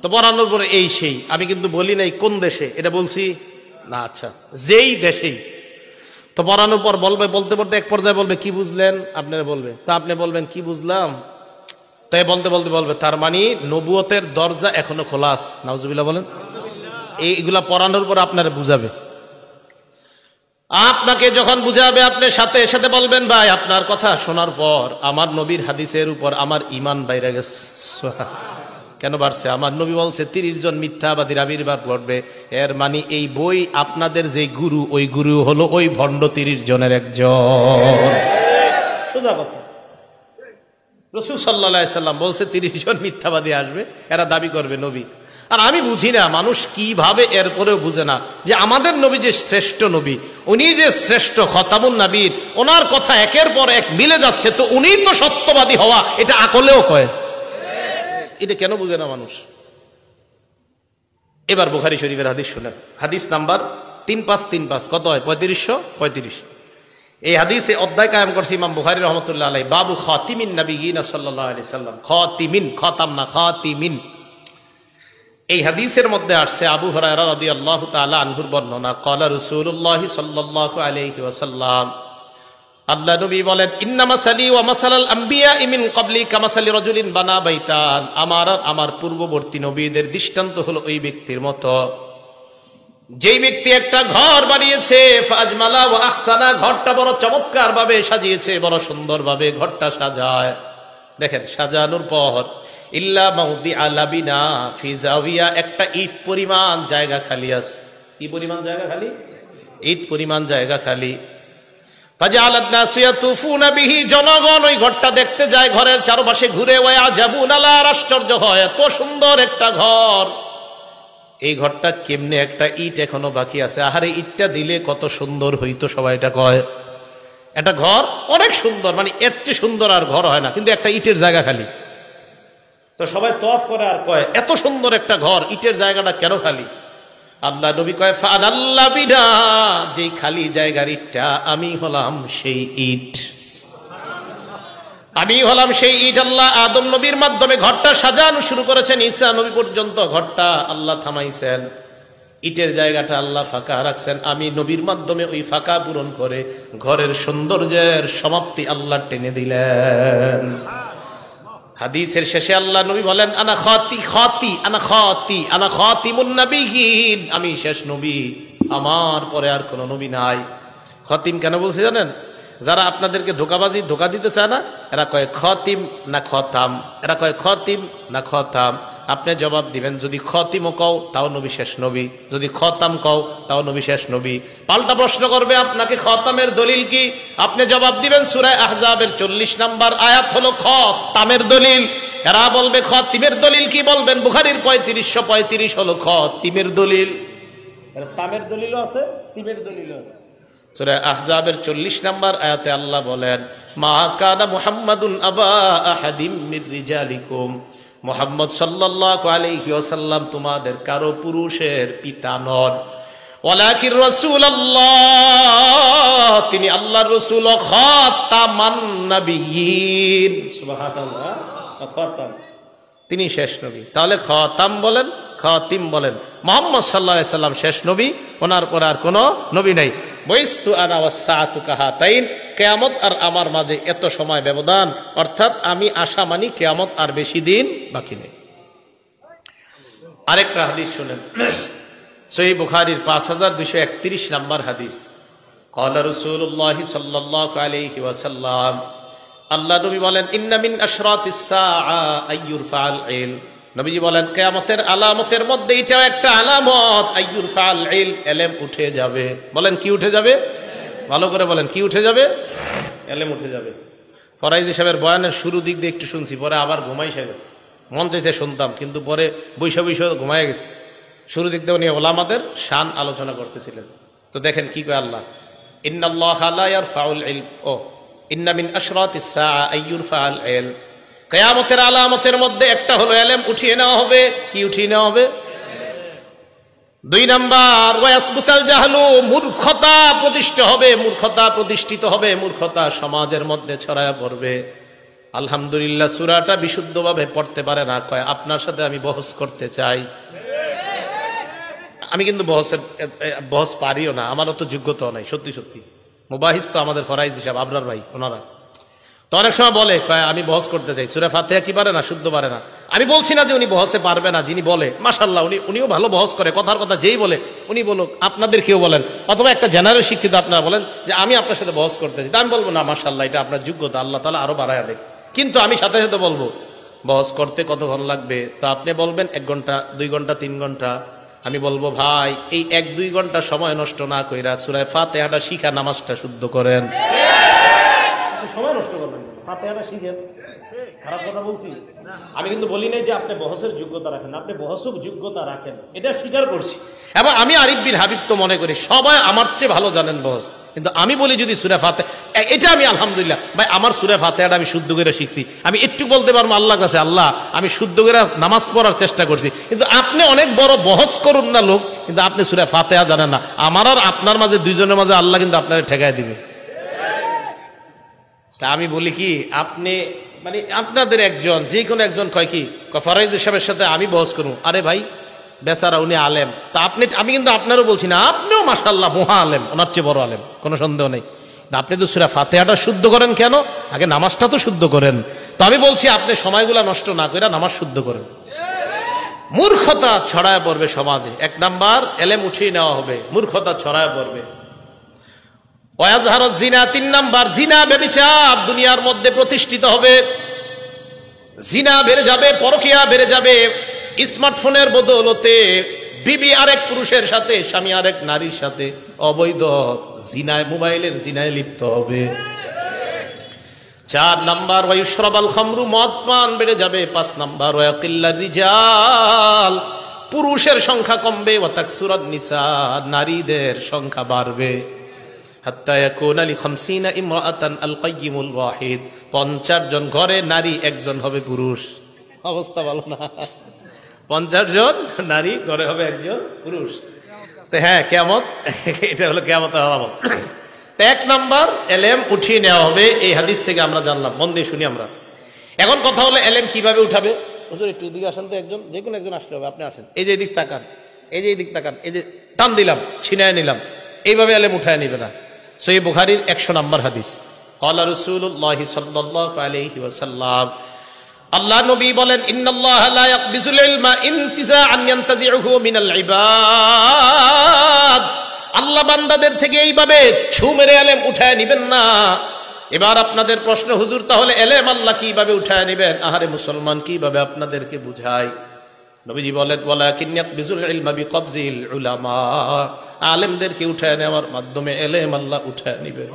তো পড়ানোর পরে এই সেই, আমি কিন্তু বলি নাই কোন দেশে, এটা বলছি না, আচ্ছা যেই দেশেই। তো পড়ানোর পর বলবে, বলতে বলতে এক পর্যায়ে বলবে কি বুঝলেন, আপনারা বলবে, তা আপনি বলবেন কি বুঝলাম, তাই বলতে বলতে বলবে তার মানে নবুয়তের দরজা এখনো খোলা আছে। নাউজুবিল্লাহ বলেন। এইগুলা পড়ানোর পর আপনারা বুঝাবে, আপনাকে যখন বুঝাবে আপনি সাথে সাথে বলবেন, ভাই আপনার কথা শোনার পর আমার নবীর হাদিসের উপর আমার ঈমান বাইরে গেছে। কেন বাড়ছে? আমার নবী বলছে 30 জন মিথ্যাবাদীর আবির্ভাব ঘটবে। এর মানে এই বই আপনাদের যে গুরু, ওই গুরু হলো ওই ভণ্ড 30 জনের একজন। সোজা কথা। রাসূল সাল্লাল্লাহু আলাইহি সাল্লাম বলছে 30 জন মিথ্যাবাদী আসবে, এরা দাবি করবে নবী। আর আমি বুঝি না মানুষ কিভাবে এরপরেও বুঝে না যে আমাদের নবী যে শ্রেষ্ঠ নবী, উনি যে শ্রেষ্ঠ খতামুন নবীর, ওনার কথা একের পর এক মিলে যাচ্ছে, তো উনি তো সত্যবাদী হওয়া এটা আকলেও কয়। এটা কেন বুঝে না মানুষ? এবার বুখারী শরীফের হাদিস শুনেন, হাদিস নাম্বার 3535, কত হয়? 3535। এই হাদিসে অধ্যায় কায়েম করছে ইমাম বুখারী রহমতুল্লাহ আলাইহি, বাবু খাতিমিন নবিয়িন সাল্লাল্লাহু আলাইহি সাল্লাম। খাতিমিন, খতাম না, খাতিমিন। এই হাদিসের মধ্যে আসছে আবু হুরায়রা রাদিয়াল্লাহু তাআলা আনহুর বর্ণনা, ক্বালা রাসূলুল্লাহ সাল্লাল্লাহু আলাইহি ওয়াসাল্লাম, আল্লাহ নবী বলেন, ইন্নামা সালি ওয়া মাসালাল আম্বিয়া মিন ক্বাবলি কামাসালি রাজুলিন বানা বাইতান, আমার আর আমার পূর্ববর্তী নবীদের দৃষ্টান্ত হলো ওই ব্যক্তির মতো, যেই ব্যক্তি একটা ঘর বানিয়েছে, ফাজমালা ওয়া আহসানা, ঘরটা বড় চমৎকার ভাবে সাজিয়েছে, বড় সুন্দর ভাবে ঘরটা সাজায়। দেখেন, সাজানোর পর ইল্লা মাউদি আলাবিনা ফি জাওিয়া, একটা ইট পরিমাণ জায়গা খালি আছে। কি পরিমাণ জায়গা খালি? ইট পরিমাণ জায়গা খালি। ফাজালাত নাসু ইয়াতুফুনা বিহি, জনগণ ওই ঘরটা দেখতে যায়, ঘরের চারপাশে ঘুরে, ওয়া আজাবুন আলা, আশ্চর্য হয়, এত সুন্দর একটা ঘর, এই ঘরটা কেমনে একটা ইট এখনো বাকি আছে, আহারে ইটটা দিলে কত সুন্দর হইতো, সবাই এটা কয়। একটা ঘর অনেক সুন্দর, মানে এর চেয়ে সুন্দর আর ঘর হয় না, কিন্তু একটা ইটের জায়গা খালি। তো সবাই তওয়াফ করে আর কয়, এত সুন্দর একটা ঘর, ইটের জায়গাটা কেন খালি? আল্লাহ নবী কয়, ফাআল্লাহ বিনা, যেই খালি জায়গার ইটটা আমি হলাম সেই ইট, আমি হলাম সেই ইট। আল্লাহ আদম নবীর মাধ্যমে ঘরটা সাজানো শুরু করেছেন, ঈসা নবী পর্যন্ত ঘরটা আল্লাহ থামাইছেন, ইটের জায়গাটা আল্লাহ ফাঁকা রাখছেন, আমি নবীর মাধ্যমে ওই ফাঁকা পূরণ করে ঘরের সৌন্দর্যের সমাপ্তি আল্লাহ টেনে দিলেন। হাদিসের শেষে আল্লাহ নবী বলেন, আনা খাতিমুন নবিয়্যিন, আমি শেষ নবী, আমার পরে আর কোন নবী নাই। খতিম কেন বলছে জানেন? যারা আপনাদেরকে ধোকা দিতে চায় না, এরা কয় খতিম না খতাম, এরা কয় খতিম না খতাম। আপনি জবাব দিবেন, যদি খতিমও কও তাও নবী শেষ নবী, যদি খতাম কও তাও নবী শেষ নবী। পাল্টা প্রশ্ন করবে আপনাকে, খতামের দলিল কি? আপনি জবাব দিবেন সূরা আহজাবের 40 নম্বর আয়াত হলো খতামের দলিল। এরা বলবে খতিমের দলিল কি? বলবেন বুখারীর 3535 হলো খতিমের দলিল। তামের দলিলও আছে, তিমের দলিলও আছে। সূরা আহজাবের 40 নম্বর আয়াতে আল্লাহ বলেন, মা কানা মুহাম্মাদুন আবা আহাদিম মির রিজালিকুম, মুহাম্মদ সাল্লাল্লাহু আলাইহি ওয়াসাল্লাম তোমাদের কারো পুরুষের পিতা নন, ওয়ালাকির রাসূলুল্লাহ, তিনি আল্লাহর রাসূল, খাতামান নবিয়্যিন, সুবহানাল্লাহ, খাতাম, তিনি শেষ নবী। তাহলে খাতাম বলেন, খাতিম বলেন, মুহাম্মদ সাল্লাল্লাহু আলাইহি সাল্লাম শেষ নবী, ওনার পর আর কোনো নবী নাই। বইস্তু আনা ওয়াস সাআতু কাহাতাইন, কিয়ামত আর আমার মাঝে এত সময় ব্যবধান, অর্থাৎ আমি আশা মানি কিয়ামত আর বেশি দিন বাকি নেই। আরেকটা হাদিস শুনেন, সহিহ বুখারীর 5231 নম্বর হাদিস, ক্বালা রাসূলুল্লাহ সাল্লাল্লাহু আলাইহি ওয়াসাল্লাম, আল্লাহ নবী বলেন, ইন্না মিন আশরাতিস সাআ আইয়ুরফাল ইলম, নবীজি বলেন কিয়ামতের আলামতের মধ্যে এটাও একটা আলামত, আইয়ুরফাল ইলম, ইলম উঠে যাবে। বলেন কি উঠে যাবে? ভালো করে বলেন, কি উঠে যাবে? ইলম উঠে যাবে। ফরাইজি সাহেবের বয়ানের শুরু দিক দিয়ে একটু শুনছি, পরে আবার ঘুমাইসে গেছে, মন চাইছে শুনতাম, কিন্তু পরে বৈশা ঘুমায় গেছে। শুরু দিক দিয়ে উনি ওলামাদের শান আলোচনা করতেছিলেন। তো দেখেন কি কয় আল্লাহ, ইন্নাল্লাহা লা ইয়ারফাউল ইলম, ও ইন্না মিন আশরাতিস সাআ আইয়ুরফাল ইলম, কিয়ামতের আলামতের মধ্যে একটা হলো ইলম উঠিয়ে নেওয়া হবে। কি উঠিয়ে নেওয়া হবে? 2 নাম্বার, ওয়াসবুতাল জাহলু, মূর্খতা প্রতিষ্ঠিত হবে, মূর্খতা প্রতিষ্ঠিত হবে, মূর্খতা সমাজের মধ্যে ছড়ায় পড়বে। আলহামদুলিল্লাহ সূরাটা বিশুদ্ধভাবে পড়তে পারে না, কয় আপনার সাথে আমি বহস করতে চাই। আমি কিন্তু বহস পারিও না, আমারও তো যোগ্যতাও নাই, সত্যি সত্যি। মুবাহিস তো আমাদের ফরাইজ হিসাব আবরার ভাই, ওনারা তো অনেক সময় বলে, কয় আমি বহস করতে চাই, সূরা ফাতিহা কি পারে না, শুদ্ধ পারে না। আমি বলছি না যে উনি বহসে পারবে না, যিনি বলে মাশাআল্লাহ উনিও ভালো বহস করে, কথার কথা যেই বলে উনি বলুক, আপনাদের কেউ বলেন, অথবা একটা জেনারেল শিক্ষিত আপনারা বলেন যে আমি আপনার সাথে বহস করতে চাই, আমি বলবো না মাশাআল্লাহ এটা আপনার যোগ্যতা, আল্লাহ তাআলা আরো বাড়ায় দেখ। কিন্তু আমি সাথে সাথে বলবো বহস করতে কতক্ষণ লাগবে, তো আপনি বলবেন 1 ঘন্টা, 2 ঘন্টা, 3 ঘন্টা। আমি বলবো ভাই এই 1-2 ঘন্টা সময় নষ্ট না কইরা সূরা ফাতিহাটা শিখা নামাজটা শুদ্ধ করেন। সময় নষ্ট করবেন না, ফাতিহাটা শিখেন। খারাপ কথা বলছি? আমি কিন্তু বলি নাই যে আপনি বহসের যোগ্যতা রাখেন, আপনি বহসের যোগ্যতা রাখেন, এটা স্বীকার করছি। এবং আমি আরিফ বিন হাবিব তো মনে করি সবাই আমার চেয়ে ভালো জানেন বহস, কিন্তু আমি বলি যদি সূরা ফাতিহা, এটা আমি আলহামদুলিল্লাহ ভাই আমার সূরা ফাতিহাটা আমি শুদ্ধ করে শিখছি, আমি একটু বলতে পারবো আল্লাহর কাছে আল্লাহ আমি শুদ্ধ করে নামাজ পড়ার চেষ্টা করছি। কিন্তু আপনি অনেক বড় বহস করুন না লোক, কিন্তু আপনি সূরা ফাতিহা জানেন না। আমার আর আপনার মাঝে দুইজনের মাঝে আল্লাহ কিন্তু আপনাকে ঠেকায় দিবে। তা আমি বলি কি, আপনি মানে আপনাদের একজন যে কোনো একজন কয় কি ফরাইজ সাহেবের সাথে আমি বহস করুন, আরে ভাই বেচারা উনি আলেম, তা আপনি, আমি কিন্তু আপনারও বলছি না, আপনিও মাশাআল্লাহ মহা আলেম, ওনার চেয়ে বড় আলেম, কোনো সন্দেহ নেই। আপনি তো সূরা ফাতিহাটা শুদ্ধ করেন কেন? আগে নামাজটা তো শুদ্ধ করেন। তো আমি বলছি আপনি সময়গুলা নষ্ট না করে নামাজ শুদ্ধ করেন। মূর্খতা ছড়ায় পড়বে সমাজে, এক নাম্বার এলেম উঠিয়ে নেওয়া হবে, মূর্খতা ছড়ায় পড়বে। জিনা, তিন নাম্বার জিনা ব্যভিচার দুনিয়ার মধ্যে প্রতিষ্ঠিত হবে, জিনা বেড়ে যাবে, পরকিয়া বেড়ে যাবে। স্মার্টফোনের বদৌলতে বিবি আরেক পুরুষের সাথে, স্বামী আরেক নারীর সাথে অবৈধ জিনায়, মোবাইলের জিনায় লিপ্ত হবে। চার নাম্বার ওয়ায়ুশরাবাল খামরু, মদ পান বেড়ে যাবে। পাঁচ নাম্বার ওয়াকিল্লার রিজাল, পুরুষের সংখ্যা কমবে। ওয়াতাকসুরান নিসা, নারীদের সংখ্যা বাড়বে। হাত্তা ইয়াকুনা লি 50 ইমরাআতান আল কাইয়িমুল ওয়াহিদ, 50 জন ঘরে নারী, একজন হবে পুরুষ। অবস্থা ভালো না? 50 জন নারী ঘরে হবে একজন পুরুষ। তো হ্যাঁ, কিয়ামত, এটা হলো কিয়ামতের আলামত। তো এক নাম্বার এলেম উঠিয়ে নেওয়া হবে, এই হাদিস থেকে আমরা জানলাম। মন দিয়ে শুনি আমরা। এখন কথা হলো এলেম কিভাবে উঠাবে। হুজুর একটু এদিকে আসেন তো, একজন, যে কোনো একজন আসলে হবে, আপনি আসেন। এই যে এদিক তাকান, এই যে এদিক তাকান, এই যে টান দিলাম, ছিনায় নিলাম, এইভাবে এলেম উঠায় নিবে না। সহিহ বুখারীর 100 নম্বর হাদিস, ক্বালা রাসূলুল্লাহ সাল্লাল্লাহু আলাইহি ওয়াসাল্লাম, আল্লাহ নবী বলেন, ইন্নাল্লাহা লা ইয়াকবিজুল ইলমা ইনতিজাআন ইয়ানতাজিউহু মিনাল ইবাদ, আল্লাহ বান্দাদের থেকে এইভাবে ছু মেরে এলেম উঠায় নিবেন না। এবার আপনাদের প্রশ্ন, হুজুর তাহলে এলেম আল্লাহ কিভাবে উঠায় নিবেন? আহারে মুসলমান, কিভাবে আপনাদেরকে বুঝাই? নবীজি বলেন, ওয়ালাকিন ইয়াকবিজুল ইলমা বিকবজিল উলামা, আলেমদেরকে উঠায় নেওয়ার মাধ্যমে এলেম আল্লাহ উঠায় নিবে।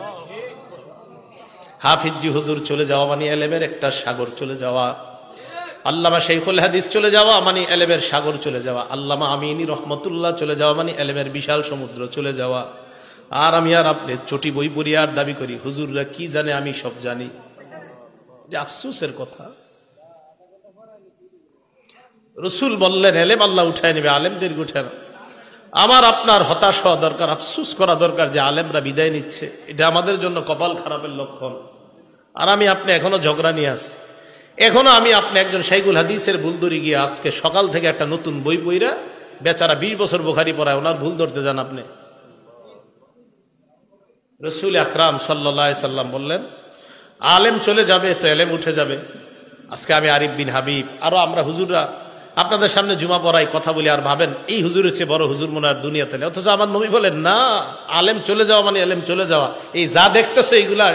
হাফিজি হুজুর চলে যাওয়া মানে এলেমের একটা সাগর চলে যাওয়া, আল্লামা শাইখুল হাদিস চলে যাওয়া মানে এলেমের সাগর চলে যাওয়া, আল্লামা আমিনী রহমতুল্লাহ চলে যাওয়া মানে এলেমের বিশাল সমুদ্র চলে যাওয়া। আর আমি আর আপনি চটি বই পড়ি আর দাবি করি হুজুররা কি জানে আমি সব জানি। আফসোসের কথা। রসুল বললেন এলেম আল্লাহ উঠায় নেবে, আলেমদেরকে উঠে না। আমার আপনার হতাশ হওয়া দরকার, আফসোস করা দরকার যে আলেমরা বিদায় নিচ্ছে। এটা আমাদের জন্য কপাল খারাপের লক্ষণ। আর আমি আপনি এখনো ঝগড়া নিয়ে আসি, এখনো আমি আপনি একজন শাইখুল হাদিসের ভুল ধরে গিয়ে আজকে সকাল থেকে একটা নতুন বই পইরা বেচারা 20 বছর বুখারী পড়ায়, ওনার ভুল ধরতে যান আপনি। রসুল আকরাম সাল্লাল্লাহু আলাইহি সাল্লাম বললেন আলেম চলে যাবে তো এলেম উঠে যাবে। আজকে আমি আরিফ বিন হাবিব, আরো আমরা হুজুররা আপনাদের সামনে জুমা পড়াই, কথা বলি, আর ভাবেন এই হুজুরের চেয়ে বড় হুজুর মনে আর দুনিয়াতে নেই। অথচ আমার নবী বলেন না, আলেম চলে যাওয়া মানে এলেম চলে যাওয়া। এই যা দেখতেছো এইগুলা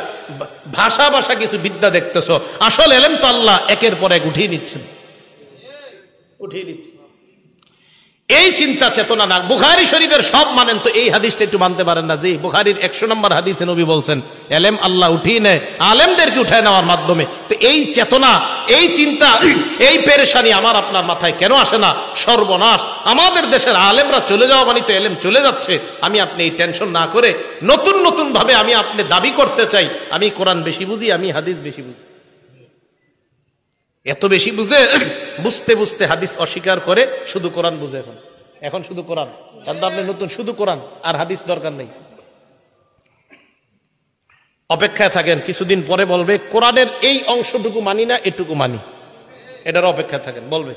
ভাষা ভাষা কিছু বিদ্যা দেখতেছো, আসল এলেম তো আল্লাহ একের পর এক উঠিয়ে নিচ্ছেন, উঠিয়ে নিচ্ছেন। এই চিন্তা চেতনা না। বুখারী শরীফের সব মানেন তো এই হাদিসটা একটু মানতে পারেন না যে বুখারীর 100 নম্বর হাদিসে নবী বলছেন এলেম আল্লাহ উঠিয়ে নেয় আলেমদেরকে উঠায় নেওয়ার মাধ্যমে। তো এই চেতনা, এই চিন্তা, এই পেরেশানি আমার আপনার মাথায় কেন আসে না? সর্বনাশ, আমাদের দেশের আলেমরা চলে যাওয়া মানে তো এলেম চলে যাচ্ছে। আমি আপনি এই টেনশন না করে নতুন নতুন ভাবে আমি আপনি দাবি করতে চাই আমি কোরআন বেশি বুঝি, আমি হাদিস বেশি বুঝি। এত বেশি বুঝে বুঝতে বুঝতে হাদিস অস্বীকার করে শুধু কোরআন বুঝে। এখন শুধু কোরআন, কারণ আপনি নতুন শুধু কোরআন আর হাদিস দরকার নেই। অপেক্ষায় থাকেন, কিছুদিন পরে বলবে কোরআনের এই অংশটুকু মানি না, এটুকু মানি। এটার অপেক্ষায় থাকেন, বলবে।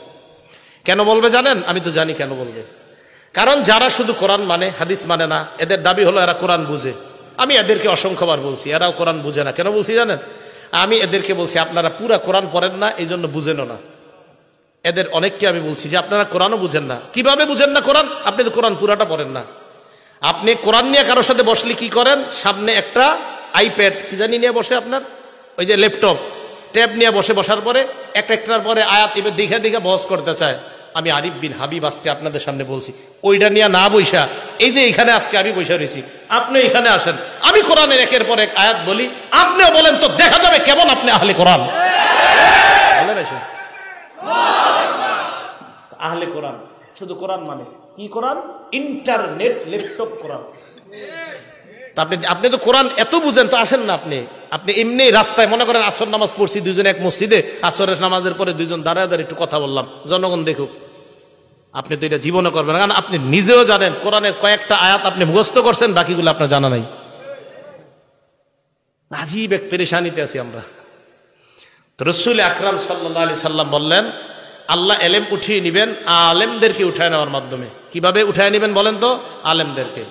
কেন বলবে জানেন? আমি তো জানি কেন বলবে। কারণ যারা শুধু কোরআন মানে হাদিস মানে না, এদের দাবি হলো এরা কোরআন বুঝে। আমি এদেরকে অসংখ্যবার বলছি এরাও কোরআন বুঝে না। কেন বলছি জানেন? আমি এদেরকে বলছি আপনারা পুরা কোরআন পড়েন না, এই জন্য বুঝেনও না। এদের অনেককে আমি বলছি যে আপনারা কোরআনও বুঝেন না। কিভাবে বুঝেন না কোরআন? আপনি তো কোরআন পুরাটা পড়েন না। আপনি কোরআন নিয়ে কারোর সাথে বসলে কি করেন? সামনে একটা আইপ্যাড কি জানি নিয়ে বসে, আপনার ওই যে ল্যাপটপ ট্যাব নিয়ে বসে, বসার পরে একটার পরে আয়াত এবার দেখে দেখে বহস করতে চায়। আমি আরিফ বিন হাবিব আজকে আপনাদের সামনে বলছি, ওইটা নিয়ে না বইসা এই যে এখানে আজকে আমি বইসা রয়েছি, আপনি এখানে আসেন, আমি কোরআনের একের পর এক আয়াত বলি, আপনিও বলেন, তো দেখা যাবে কেমন আপনি আহলে কোরআন। আহলে কোরআন শুধু কোরআন মানে কি? কোরআন ইন্টারনেট, ল্যাপটপ কোরআন। আপনি তো কোরআন এত বুঝেন, তো আসেন না আপনি। আপনি এমনি রাস্তায় মনে করেন আসর নামাজ পড়ছি দুইজন এক মসজিদে, আসরের নামাজের পরে দুইজন দাঁড়ায় দাঁড়িয়ে একটু কথা বললাম, জনগণ দেখুক। আপনি তো এটা জীবনে করবেন না, কারণ আপনি নিজেও জানেন কোরআনের কয়েকটা আয়াত আপনি মুখস্থ করছেন, বাকিগুলো আপনার জানা নাই। আজীব এক পেরেশানিতে আছি আমরা। তো রাসূল আকরাম সাল্লাল্লাহু আলাইহি সাল্লাম বললেন, আল্লাহ এলেম উঠিয়ে নিবেন আলেমদেরকে উঠায় নেওয়ার মাধ্যমে। কিভাবে উঠায় নিবেন বলেন তো? আলেমদেরকে।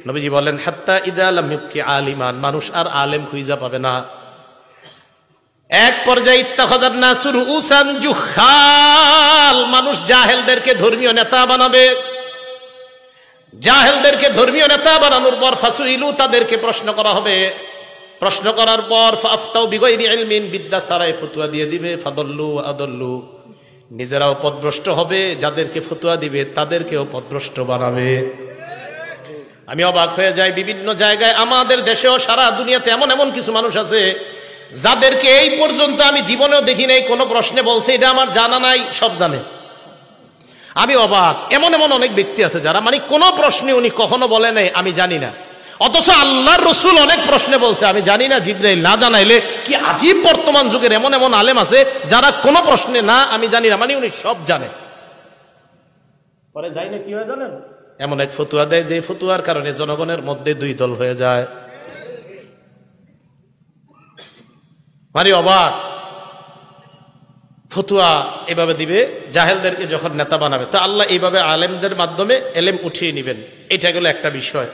নবীজি বলেন, হাত্তা ইদা লাম ইবকি আলিমান, মানুষ আর আলেম খুঁজে পাবে না। এক পর্যায়ে ইত্তাখাযান নাসু রুউসান জুহাল, মানুষ জাহেলদেরকে ধর্মীয় নেতা বানাবে। জাহেলদেরকে ধর্মীয় নেতা বানানোর পর ফাসুইলু, তাদেরকে প্রশ্ন করা হবে। প্রশ্ন করার পর ফাফতাউ বিগাইরি ইলমিন, বিদ্যা ছাড়াই ফতোয়া দিয়ে দিবে। ফাদল্লু আদল্লু, নিজেরাও পথভ্রষ্ট হবে, যাদেরকে ফতোয়া দিবে তাদেরকেও পথভ্রষ্ট বানাবে। আমি অবাক হয়ে যাই, বিভিন্ন জায়গায় আমাদের দেশেও সারা দুনিয়াতে এমন এমন কিছু মানুষ আছে যাদেরকে এই পর্যন্ত আমি জীবনেও দেখি নাই কোনো প্রশ্নে বলছে এটা আমার জানা নাই, সব জানে। আমি অবাক, এমন এমন অনেক ব্যক্তি আছে যারা মানে কোনো প্রশ্নে উনি কখনো বলে নাই আমি জানি না, অথচ আল্লাহর রাসূল অনেক প্রশ্নে বলছে আমি জানি না, জিবরাইল না জানাইলে। কি আজীব বর্তমান যুগের এমন এমন আলেম আছে যারা কোনো প্রশ্নে না আমি জানি না মানে উনি সব জানে। পরে যাই না কি হয় জানেন, এমন এক ফতুয়া দেয় যে ফতুয়ার কারণে জনগণের মধ্যে দুই দল হয়ে যায়। মানে অবাক, ফতুয়া এভাবে দিবে, জাহেলদেরকে যখন নেতা বানাবে। তো আল্লাহ এইভাবে আলেমদের মাধ্যমে এলেম উঠিয়ে নিবেন, এটা গেল একটা বিষয়।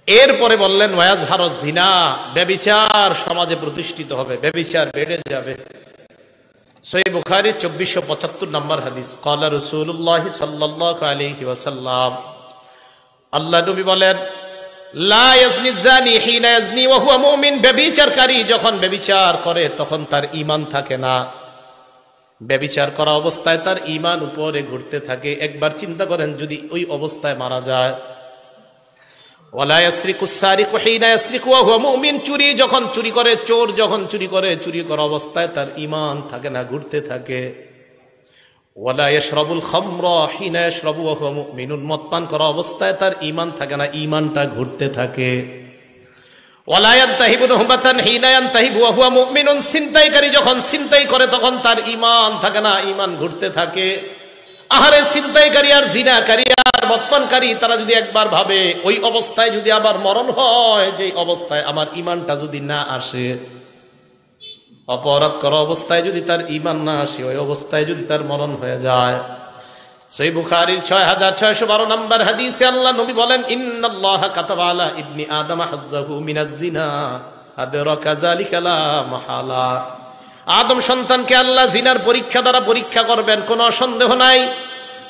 এরপরে বললেন ওয়াজহারুজ জিনা, ব্যভিচার সমাজে প্রতিষ্ঠিত হবে, ব্যভিচার বেড়ে যাবে। সহিহ বুখারী 2475 নম্বর হাদিস, ক্বালা রাসূলুল্লাহ সাল্লাল্লাহু আলাইহি ওয়াসাল্লাম, আল্লাহ নবী বলেন, লা ইয়াজনি যানি হিনা ইয়াজনি ওয়া হুয়া মুমিন, ব্যভিচারকারী যখন ব্যভিচার করে তখন তার ঈমান থাকে না, ব্যভিচার করা অবস্থায় তার ঈমান উপরে ঘুরতে থাকে। একবার চিন্তা করেন যদি ওই অবস্থায় মারা যায়। ওয়ালা ইয়াসরিকুস সারিকু হিনা ইয়াসরিকু ওয়া হুয়া মুমিন, চুরি যখন চুরি করে, চোর যখন চুরি করে, চুরি করা অবস্থায় তার ঈমান থাকে না, ঘুরতে থাকে। ওয়ালা ইয়াশরাবুল খামরা হিনা ইয়াশরাবু ওয়া হুয়া মুমিনুন, মদ পান করা অবস্থায় তার ঈমান থাকে না, ঈমানটা ঘুরতে থাকে। ওয়ালা ইয়ানতাহিবু নুহবাতান হিনা ইয়ানতাহিবু ওয়া হুয়া মুমিনুন, ছিনতাইকারী যখন ছিনতাই করে তখন তার ঈমান থাকে না, ঈমান ঘুরতে থাকে। আহারে, ছিনতাইকারী আর জিনাকারী আর মদপানকারী তারা যদি একবার ভাবে ওই অবস্থায় যদি আবার মরণ হয়, যে অবস্থায় আমার ঈমানটা যদি না আসে, অপরাধ করা অবস্থায় যদি তার ঈমান না আসে, ওই অবস্থায় যদি তার মরণ হয়ে যায়। সহিহ বুখারীর 6612 নম্বর হাদিসে আল্লাহ নবী বলেন, ইন্নাল্লাহা কাতাবা আলা ইবনি আদম হাজ্জাহু মিনাজ জিনা আদরাকা যালিকা লা মাহালা, আদম সন্তানকে আল্লাহ জিনার পরীক্ষা দ্বারা পরীক্ষা করবেন, কোনো সন্দেহ নাই।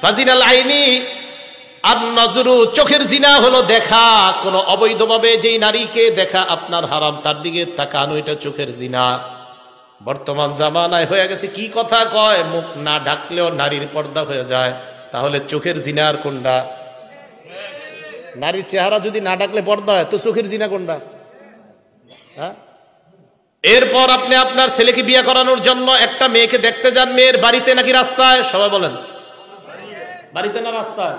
ফাজিনাল আইনি আন-নাজরু, চোখের জিনা হলো দেখা, কোন অবৈধভাবে যেই নারীকে দেখা আপনার হারাম, তার দিকে তাকানো, এটা চোখের জিনা। বর্তমান জামানায় হয়ে গেছে কি কথা কয়, মুখ না ঢাকলেও নারীর পর্দা হয়ে যায়। তাহলে চোখের জিনা আর কোনটা? নারীর চেহারা যদি না ঢাকলে পর্দা হয়, তো চোখের জিনা কোনটা? হ্যাঁ। এরপর আপনি আপনার ছেলেকে বিয়ে করানোর জন্য একটা মেয়েকে দেখতে যান, মেয়ের বাড়িতে নাকি রাস্তায়? সবাই বলেন বাড়িতে না রাস্তায়?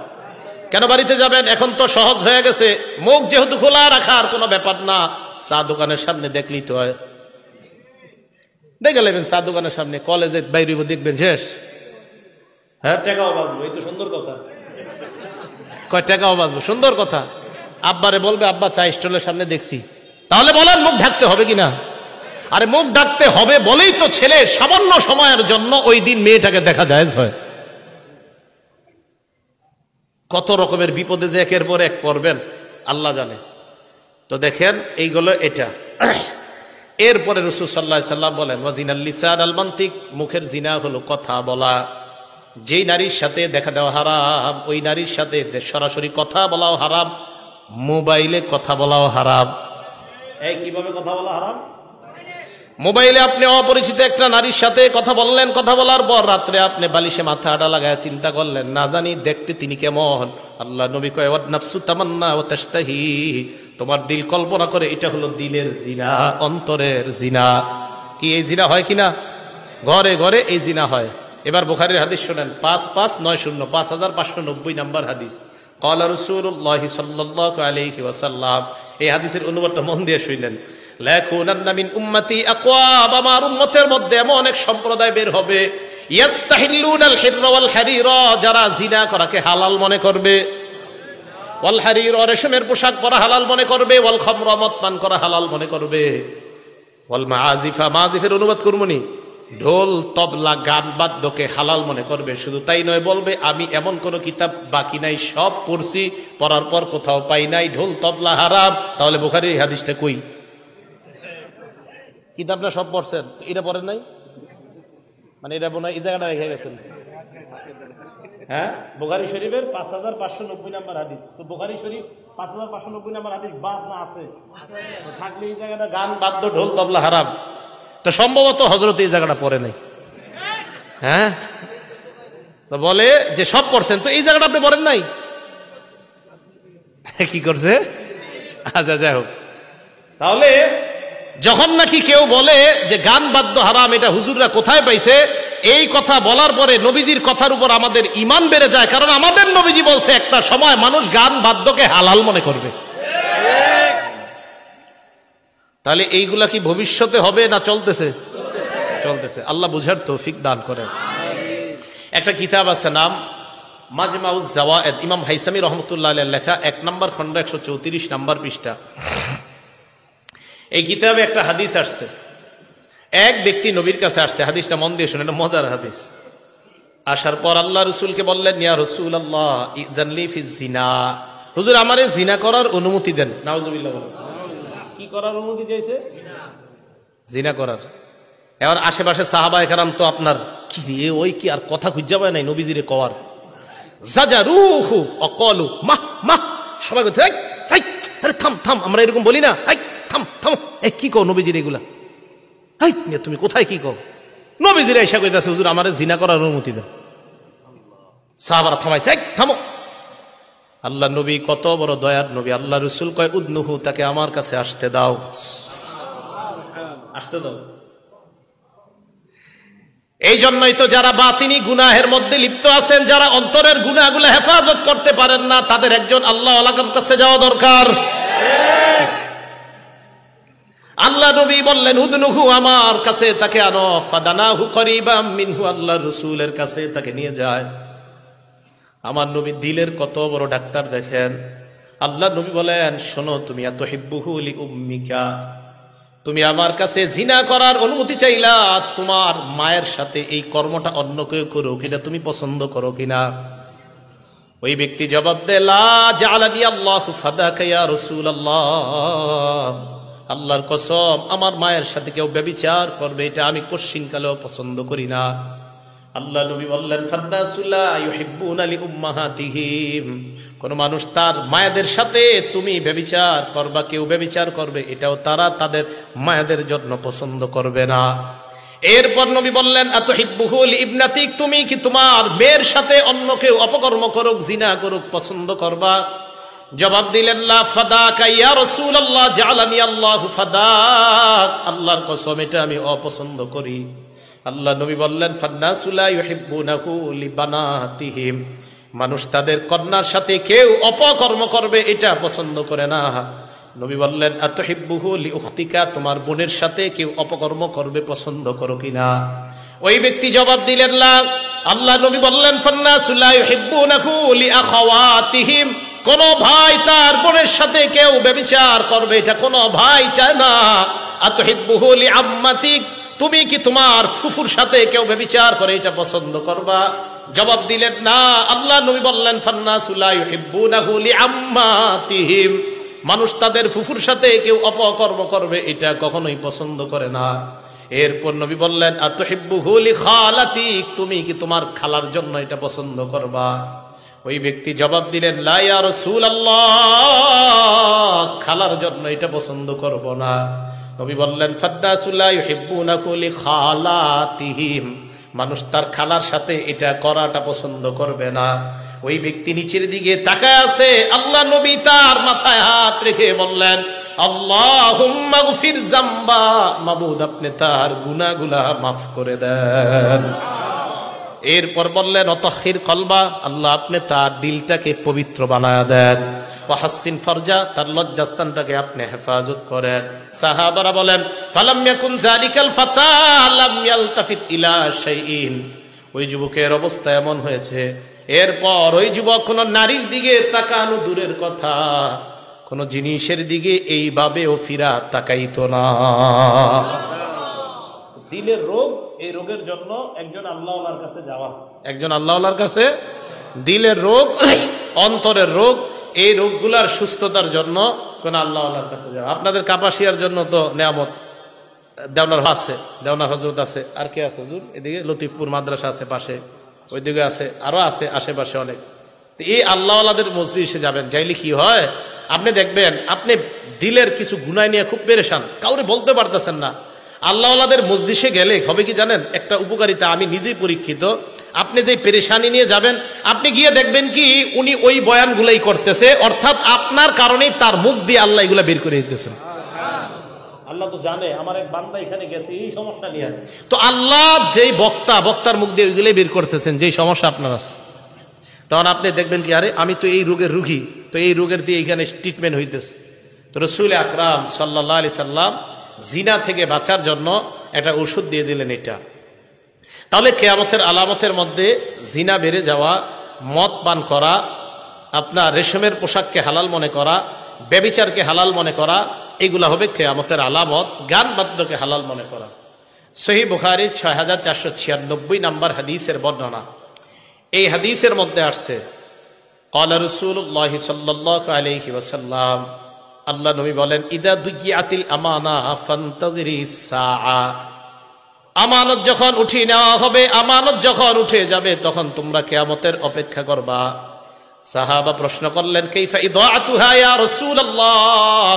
কেন বাড়িতে যাবেন? এখন তো সহজ হয়ে গেছে, মুখ যেহেতু খোলা রাখার কোনো ব্যাপার না, চা দোকানের সামনে দেখলেই তো হয়। দেখে নেবেন চা দোকানের সামনে, কলেজে বাইরে দেখবেন শেষ। হ্যাঁ, টাকাও বাঁচবো, এই তো সুন্দর কথা। কয় টাকাও বাঁচবো, সুন্দর কথা। আব্বারে বলবে, আব্বা চা স্টলের সামনে দেখছি। তাহলে বলেন মুখ ঢাকতে হবে কিনা? আরে মুখ ঢাকতে হবে বলেই তো ছেলে সামান্য সময়ের জন্য ওই দিন মেয়েটাকে দেখা জায়েজ হয়। কত রকমের বিপদে যে একের পর এক পড়বেন আল্লাহ জানে। তো দেখেন এইগুলো এটা। এরপরে রাসূল সাল্লাল্লাহু আলাইহি সাল্লাম বলেন, ওয়াজিনাল লিসান আল মানতিক, মুখের জিনা হলো কথা বলা। যেই নারীর সাথে দেখা দেওয়া হারাম, ওই নারীর সাথে সরাসরি কথা বলাও হারাম, মোবাইলে কথা বলাও হারাম। এই কিভাবে কথা বলা হারাম? মোবাইলে আপনি অপরিচিত একটা নারীর সাথে কথা বললেন, কথা বলার পর রাত্রে আপনি বালিশে মাথাটা লাগায় চিন্তা করলেন, না জানি দেখতে তিনি কেমন। আল্লাহ নবী কয় ওয়ান নাফসু তামান্না ওয়া তাশতাহি, তোমার দিল কল্পনা করে, এটা হলো দিলের জিনা, অন্তরের জিনা। কি এই জিনা হয় কিনা? ঘরে ঘরে এই জিনা হয়। এবার বুখারীর হাদিস শুনেন, 5590 5590 নাম্বার হাদিস। ক্বালা রাসূলুল্লাহ সাল্লাল্লাহু আলাইহি ওয়াসাল্লাম, এই হাদিসের অনুবাদটা মন দিয়ে শুনলেন। লাকুনান্না মিন উম্মতি আকওয়াম, আমার উম্মতের মধ্যে এমন অনেক সম্প্রদায় বের হবে, ইয়াস্তাহিল্লুনাল হিররা ওয়াল হারিরা, যারা জিনা করাকে হালাল মনে করবে, ওয়াল হারিরা, রেশমের পোশাক পরা হালাল মনে করবে, ওয়াল খামরা, মদ পান করা হালাল মনে করবে, ওয়াল মাআজিফা, মাআজিফের অনুবাদ করবনি, ঢোল তবলা গান বাদ্যকে হালাল মনে করবে। শুধু তাই নয়, বলবে আমি এমন কোন কিতাব বাকি নাই, সব পড়ছি, পড়ার পর কোথাও পাই নাই ঢোল তবলা হারাম। তাহলে বুখারীর এই হাদিসটা কই? কিতাবটা সব পড়ছেন, এটা পড়েন নাই, মানে এটা মনে হয় এই জায়গাটা রেখে গেছেন। হ্যাঁ, বুখারী শরীফের 5590 নাম্বার হাদিস। তো বুখারী শরীফ 5590 নাম্বার হাদিস বাদ না আছে? থাকলে এই জায়গাটা গান বাদ্য ঢোল তবলা হারাম, তো সম্ভবত হযরত এই জায়গাটা পড়ে নাই। হ্যাঁ, তো বলে যে সব পড়ছেন, তো এই জায়গাটা আপনি পড়েন নাই, কি করছে? আচ্ছা, যাই হোক। তাহলে যখন নাকি কেউ বলে যে গান বাদ্য হারাম, এটা হুজুররা কোথায় পাইছে, এই কথা বলার পরে নবীজির কথার উপর আমাদের ঈমান বেড়ে যায়, কারণ আমাদের নবীজি বলছে একটা সময় মানুষ গান বাদ্যকে হালাল মনে করবে। তাহলে এইগুলা কি ভবিষ্যতে হবে না চলতেছে? চলতেছে। আল্লাহ বুঝার তৌফিক দান করেন। একটা কিতাব আছে, নাম মাজমাউজ জাওয়ায়েদ, ইমাম হাইসামি রহমতুল্লাহ আলাইহির লেখা, 1 নম্বর খণ্ড 134 নম্বর পৃষ্ঠা। এই কিতাবে একটা হাদিস আসছে, এক ব্যক্তি নবীর কাছে আসছে, হাদিসটা মন দিয়ে শুনেন, মজার হাদিস। আসার পর আল্লাহ রাসূলকে বললেন, ইয়া রাসূলুল্লাহ ইযানলি ফিজ জিনা, হুজুর আমারে জিনা করার অনুমতি দেন। নাউজুবিল্লাহ। কি করার অনুমতি চাইছে? জিনা করার। এবার আশেপাশে সাহাবায়ে কেরাম তো আপনার কি ওই কি আর কথা খুঁজে পায় নাই নবীজিরে কওয়ার, জাজারুহু অকলু মাহ মাহ, সবাই বলতে এই আরে থাম থাম, আমরা এরকম বলি না, এই থাম থাম, এই কি কও নবীজির এগুলা, এই তুমি কোথায় কি কও? নবীজিরে এসে কইতাছে, হুজুর আমারে জিনা করার অনুমতি দেন। সাহাবারা থামাইছে, এই থামো। আল্লাহ নবী কত বড় দয়ার নবী, আল্লাহ রাসূল কয় উদনুহু, তাকে আমার কাছে আসতে দাও, আসতে দাও। এই জন্যই তো যারা বাতিনি গুনাহের মধ্যে লিপ্ত আছেন, যারা অন্তরের গুনাহগুলো হেফাজত করতে পারেন না, তাদের একজন আল্লাহওয়ালার কাছে যাওয়া দরকার। আল্লাহ নবী বললেন উদনুহু, আমার কাছে তাকে আনো, ফাদানাহু করিবাম মিনহু, আল্লাহ রাসূলের কাছে তাকে নিয়ে যায়। আমার নবী দিলের কত বড় ডাক্তার দেখেন। আল্লাহ নবী বলেন, শোনো, তুমি আতুহিব্বুহু লিউম্মিকা, তুমি আমার কাছে জিনা করার অনুমতি চাইলা, তোমার মায়ের সাথে এই কর্মটা অন্য কেউ করো কিনা তুমি পছন্দ করো কিনা? ওই ব্যক্তি জবাব দেয়, লা জাআলানি আল্লাহু ফাদাকা ইয়া রাসূলুল্লাহ, আল্লাহর কসম আমার মায়ের সাথে কেউ ব্যভিচার করবে এটা আমি কোশ্চিনকালেও পছন্দ করি না। আল্লাহ নবী বললেন, ফান্নাসু লা ইউহিব্বুনা লিউম্মাহাতিহিম, কোন মানুষ তার মায়েদের সাথে তুমি ব্যভিচার করবা, কেউ ব্যভিচার করবে, এটাও তারা তাদের মায়েদের জন্য পছন্দ করবে না। এরপর নবী বললেন, আতুহিব্বুহু লিইবনাতিক, তুমি কি তোমার মেয়ের সাথে অন্য কেউ অপকর্ম করুক, জিনা করুক পছন্দ করবা? জবাব দিলেন, লা ফাদাকা ইয়া রাসূলুল্লাহ জাআলানি আল্লাহু ফাদাক, আল্লাহর কসম এটা আমি অপছন্দ করি। আল্লাহ নবী বললেন, ফান্নাসু লা ইউহিব্বুনাহু লিবানাতিহিম, মানুষ তাদের কন্যার সাথে কেউ অপকর্ম করবে এটা পছন্দ করে না। নবী বললেন, আতুহিব্বুহু লিউখতিকা, তোমার বোনের সাথে কেউ অপকর্ম করবে পছন্দ করো কিনা? ওই ব্যক্তি জবাব দিলেন, লা। আল্লাহ নবী বললেন, ফান্নাসু লা ইউহিব্বুনাহু লিআখাওয়াতিহিম, কোন ভাই তার বোনের সাথে কেউ ব্যভিচার করবে এটা কোন ভাই চায় না। আতুহিব্বুহু লিআম্মাতিক, তুমি কি তোমার ফুফুর সাথে কেউ ব্যভিচার করে এটা পছন্দ করবা? জবাব দিলেন, না। আল্লাহ নবী বললেন, ফান্নাসু লা ইউহিব্বুনাহু লিআম্মাতিহিম, মানুষ তাদের ফুফুর সাথে কেউ অপকর্ম করবে এটা কখনোই পছন্দ করে না। এরপর নবী বললেন, আতুহিব্বুহু লিখালাতিক, তুমি কি তোমার খালার জন্য এটা পছন্দ করবা? ওই ব্যক্তি জবাব দিলেন, লা ইয়া রাসূলুল্লাহ, খালার জন্য এটা পছন্দ করব না। নবী বললেন, ফাদ্দাসু লা ইউহিব্বুনাকু লিখালাতিহিম, মানুষ তার খালার সাথে এটা করাটা পছন্দ করবে না। ওই ব্যক্তি নিচের দিকে তাকায় আছে। আল্লাহ নবী তার মাথায় হাত রেখে বললেন, আল্লাহুম্মা গফির যামবা, মাবুদ আপনি তার গুনাহগুলা মাফ করে দেন। এরপর বললেন, অতহির কলবা, আল্লাহ আপনি তার দিলটাকে পবিত্র বানায় দেন। ওয়াহাসসিন ফারজা, তার লজ্জাস্থানটাকে আপনি হেফাজত করেন। সাহাবারা বলেন, ফালাম ইয়াকুন যালিকাল ফাতা লাম ইয়ালতাফিত ইলা শাইইন, ওই যুবকের অবস্থা এমন হয়েছে, এরপর ওই যুবক কোন নারীর দিকে তাকানো দূরের কথা, কোন জিনিসের দিকে এইভাবেও ফিরা তাকাইতো না। দিলের রোগ, এই রোগের জন্য একজন আল্লাহওয়ালার কাছে যাওয়া, একজন আল্লাহওয়ালার কাছে। দিলের রোগ, অন্তরের রোগ, এই রোগগুলার সুস্থতার জন্য কোন আল্লাহওয়ালার কাছে যাওয়া। আপনাদের কাপাসিয়ার জন্য তো নেয়ামত দেওনার আছে, দেওনার হজরত আছে, আর কে আছে হুজুর? এদিকে লতিফপুর মাদ্রাসা আছে পাশে, ওইদিকে আছে, আরো আছে আশেপাশে অনেক। এই আল্লাহওয়ালাদের মজলিসে যাবেন, যাইলে কি হয়, আপনি দেখবেন আপনি দিলের কিছু গুনাহ নিয়ে খুব পেরেশান, কাউরে বলতে পারতেছেন না। আল্লাহওয়ালাদের মজলিসে গেলে হবে কি জানেন, একটা উপকারিতা, আমি নিজেই পরীক্ষিত। আপনি যে পেরেশানি নিয়ে যাবেন, আপনি গিয়ে দেখবেন কি উনি ওই বয়ানগুলাই করতেছে, অর্থাৎ আপনার কারণেই তার মুখ দিয়ে আল্লাহ এগুলা বের করে দিতেছেন। আল্লাহ তো জানে আমার এক বান্দা এখানে গেছে এই সমস্যা নিয়ে, তো আল্লাহ যেই বক্তার মুখ দিয়ে ওইগুলাই বের করতেছেন যেই সমস্যা আপনার আছে। তখন আপনি দেখবেন কি, আরে আমি তো এই রোগের রুগী, তো এই রোগের দিয়ে এখানে ট্রিটমেন্ট হইতেছে। তো রাসূল আকরাম সাল্লাল্লাহু আলাইহি সাল্লাম জিনা থেকে বাঁচার জন্য একটা ওষুধ দিয়ে দিলেন এটা। তাহলে কিয়ামতের আলামতের মধ্যে জিনা বেড়ে যাওয়া, মদ পান করা, আপনার রেশমের পোশাককে হালাল মনে করা, ব্যভিচারকে হালাল মনে করা, এগুলা হবে কিয়ামতের আলামত। গান বাদ্যকে হালাল মনে করা। সহিহ বুখারীর 6496 নম্বর হাদিসের বর্ণনা। এই হাদিসের মধ্যে আসছে, ক্বালা রাসূলুল্লাহ সাল্লাল্লাহু আলাইহি ওয়াসাল্লাম, আল্লাহ নবী বলেন, ইদা দুগিয়াতিল আমানা ফান্তাজিরিস সাআ, আমানত যখন উঠিয়ে নেওয়া হবে, আমানত যখন উঠে যাবে, তখন তোমরা কিয়ামতের অপেক্ষা করবা। সাহাবা প্রশ্ন করলেন, কাইফা ইদাআতুহা ইয়া রাসূলুল্লাহ,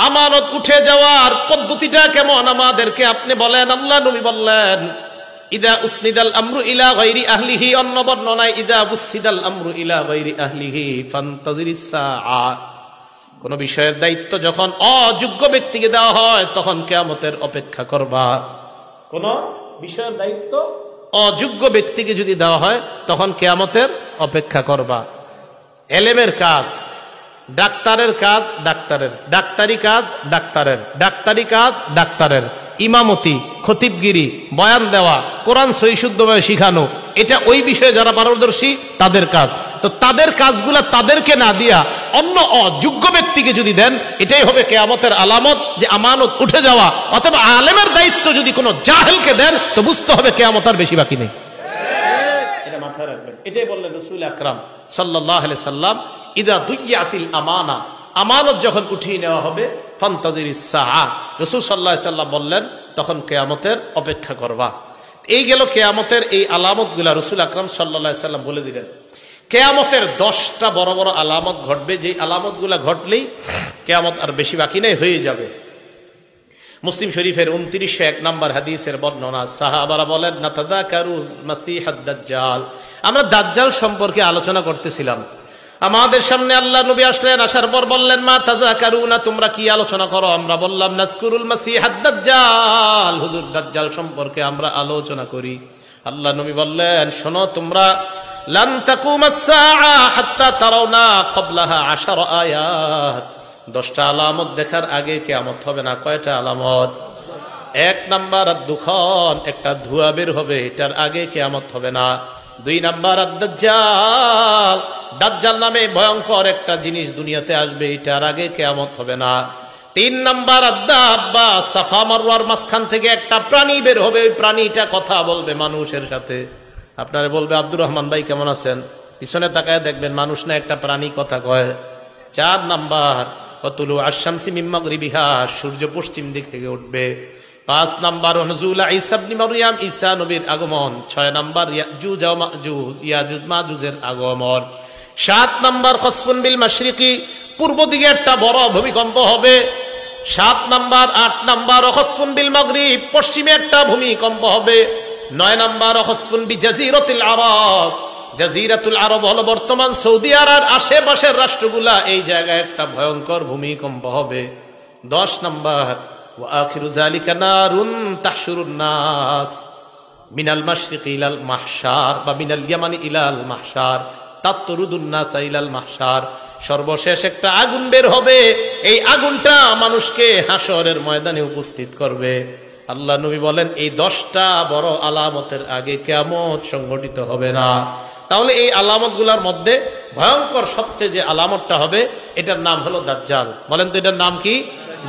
আমানত উঠে যাওয়ার পদ্ধতিটা কেমন আমাদেরকে আপনি বলেন। আল্লাহ নবী বললেন, ইদা উসনিদাল আমরু ইলা গায়রি আহলিহি, অন্য বর্ণনায় ইদা উসনিদাল আমরু ইলা গায়রি আহলিহি ফান্তাজিরিস সাআ, কোন বিষয়ের দায়িত্ব যখন অযোগ্য ব্যক্তিকে দেওয়া হয় তখন কিয়ামতের অপেক্ষা করবা। কোন বিষয়ের দায়িত্ব অযোগ্য ব্যক্তিকে যদি দেওয়া হয় তখন কিয়ামতের অপেক্ষা করবা। এলেমের কাজ ডাক্তারের কাজ ডাক্তারের, ডাক্তারি কাজ ডাক্তারের, ডাক্তারি কাজ ডাক্তারের, ইমামতি, খতিবগিরি, বয়ান দেওয়া, কোরআন সহিহ শুদ্ধভাবে শিখানো, এটা ওই বিষয়ে যারা পারদর্শী তাদের কাজ। তো তাদের কাজগুলা তাদেরকে না দিয়া অন্য অযোগ্য ব্যক্তিকে যদি দেন, এটাই হবে কিয়ামতের আলামত যে আমানত উঠে যাওয়া। অথবা আলেমের দায়িত্ব যদি কোনো জাহেলকে দেন, তো বুঝতে হবে কিয়ামত আর বেশি বাকি নেই। এটা মাথায় রাখবেন। এটাই বললেন রাসূল আকরাম সাল্লাল্লাহু আলাইহি সাল্লাম, ইদা দুইয়াতিল আমানা, আমানত যখন উঠিয়ে নেওয়া হবে, ফান্তাজিরিস সাআ, রাসূল সাল্লাল্লাহু আলাইহি সাল্লাম বললেন তখন কিয়ামতের অপেক্ষা করবা। এই গেল কিয়ামতের এই আলামতগুলা রাসূল আকরাম সাল্লাল্লাহু আলাইহি সাল্লাম বলে দিলেন। কিয়ামতের 10টা বড় বড় আলামত ঘটবে, যে আলামতগুলা ঘটলেই কিয়ামত আর বেশি বাকি নেই, হয়ে যাবে। মুসলিম শরীফের 2901 নম্বর হাদিসের বর্ণনা। সাহাবারা বলেন, নাতাযাকারু মাসিহাদ দাজ্জাল, আমরা দাজ্জাল সম্পর্কে আলোচনা করতেছিলাম। আমাদের সামনে আল্লাহ নবী আসলেন, আসার পর বললেন, মা তাযাকারুনা, তোমরা কি আলোচনা করো? আমরা বললাম, নাযকুরুল মাসিহাদ দাজ্জাল, হুজুর দাজ্জাল সম্পর্কে আমরা আলোচনা করি। আল্লাহ নবী বললেন, শোনো তোমরা, লান তাকুমাস সাআ হাত্তা তারাউনা ক্বাবলাহা 10 আয়াত, 10টা আলামত দেখার আগে কিয়ামত হবে না। কয়টা আলামত? 1 নাম্বার আদ-দুখান, একটা ধোঁয়া বের হবে, এটার আগে কিয়ামত হবে না। 2 নাম্বার আদ-দাজ্জাল, দাজ্জাল নামে ভয়ঙ্কর একটা জিনিস দুনিয়াতে আসবে, এটার আগে কিয়ামত হবে না। 3 নাম্বার আদ-দাব্বা, সাফা মারওয়ার মাঝখান থেকে একটা প্রাণী বের হবে, ওই প্রাণীটা কথা বলবে মানুষের সাথে। আপনারা বলবে, আব্দুর রহমান ভাই কেমন আছেন? পিছনে তাকায় দেখবেন মানুষ না একটা প্রাণী কথা কয়। 4 নাম্বার, ওয়াতুলু আশ-শামসি মিন মাগরিবিহা, সূর্য পশ্চিম দিক থেকে উঠবে। 5 নাম্বার নুজুল ঈসা ইবনে মারইয়াম, ঈসা নবীর আগমন। 6 নাম্বার ইয়াজুজ ওয়া মাজুজ, ইয়াজুজ মাজুজের আগমন। 7 নাম্বার খসফুন বিল মাশরিকি, পূর্ব দিকে একটা বড় ভূমিকম্প হবে। 7 নাম্বার। 8 নাম্বার খসফুন বিল মাগরিব, পশ্চিমে একটা ভূমিকম্প হবে। 9 নাম্বার খসফুন বি জাজিরাতুল আরব, জাজিরাতুল আরব হলো বর্তমান সৌদি আরব আশেপাশের রাষ্ট্রগুলা, এই জায়গায় একটা ভয়ঙ্কর ভূমিকম্প হবে। 10 নাম্বার ওয়া আখিরু যালিকা নারুন তাহশুরুন নাস মিনাল মাশরিকি ইলাল মাহশার বা মিনাল ইয়ামানি ইলাল মাহশার তাতরুদুন নাস ইলাল মাহশার। সর্বশেষ একটা আগুন বের হবে, এই আগুনটা মানুষকে হাসরের ময়দানে উপস্থিত করবে। আল্লাহ নবী বলেন এই 10টা বড় আলামতের আগে কিয়ামত সংঘটিত হবে না। তাহলে এই আলামতগুলোর মধ্যে ভয়ঙ্কর সবচেয়ে যে আলামতটা হবে, এটার নাম হলো দাজ্জাল। বলেন তো এটার নাম কি?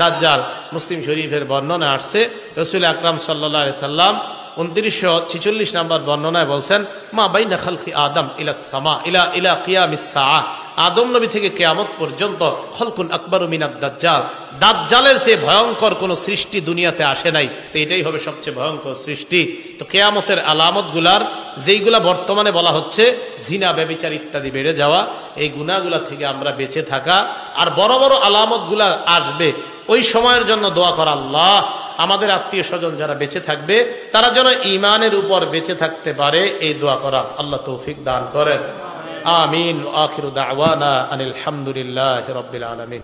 দাজ্জাল। মুসলিম শরীফের বর্ণনা আসছে, রাসূল আকরাম সাল্লাল্লাহু আলাইহি সাল্লাম 2946 নম্বর বর্ণনায় বলছেন, মা বাইনা খালকি আদম ইলা সামা ইলা কিয়ামিস সাআ, আদম নবী থেকে কিয়ামত পর্যন্ত খলকুন আকবারু মিনাদ দাজ্জাল, দাজ্জালের চেয়ে ভয়ঙ্কর কোন সৃষ্টি দুনিয়াতে আসে নাই। তো এটাই হবে সবচেয়ে ভয়ঙ্কর সৃষ্টি। তো কিয়ামতের আলামতগুলার যেইগুলা বর্তমানে বলা হচ্ছে, জিনা, ব্যভিচার ইত্যাদি বেড়ে যাওয়া, এই গুনাহগুলা থেকে আমরা বেঁচে থাকা, আর বড় বড় আলামতগুলা আসবে ওই সময়ের জন্য দোয়া করা, আল্লাহ আমাদের আত্মীয় স্বজন যারা বেঁচে থাকবে তারা যেন ঈমানের উপর বেঁচে থাকতে পারে, এই দোয়া করা। আল্লাহ তৌফিক দান করেন। আমিন। আখিরু দাওয়ানা আনিল হামদুলিল্লাহি রাব্বিল আলামিন।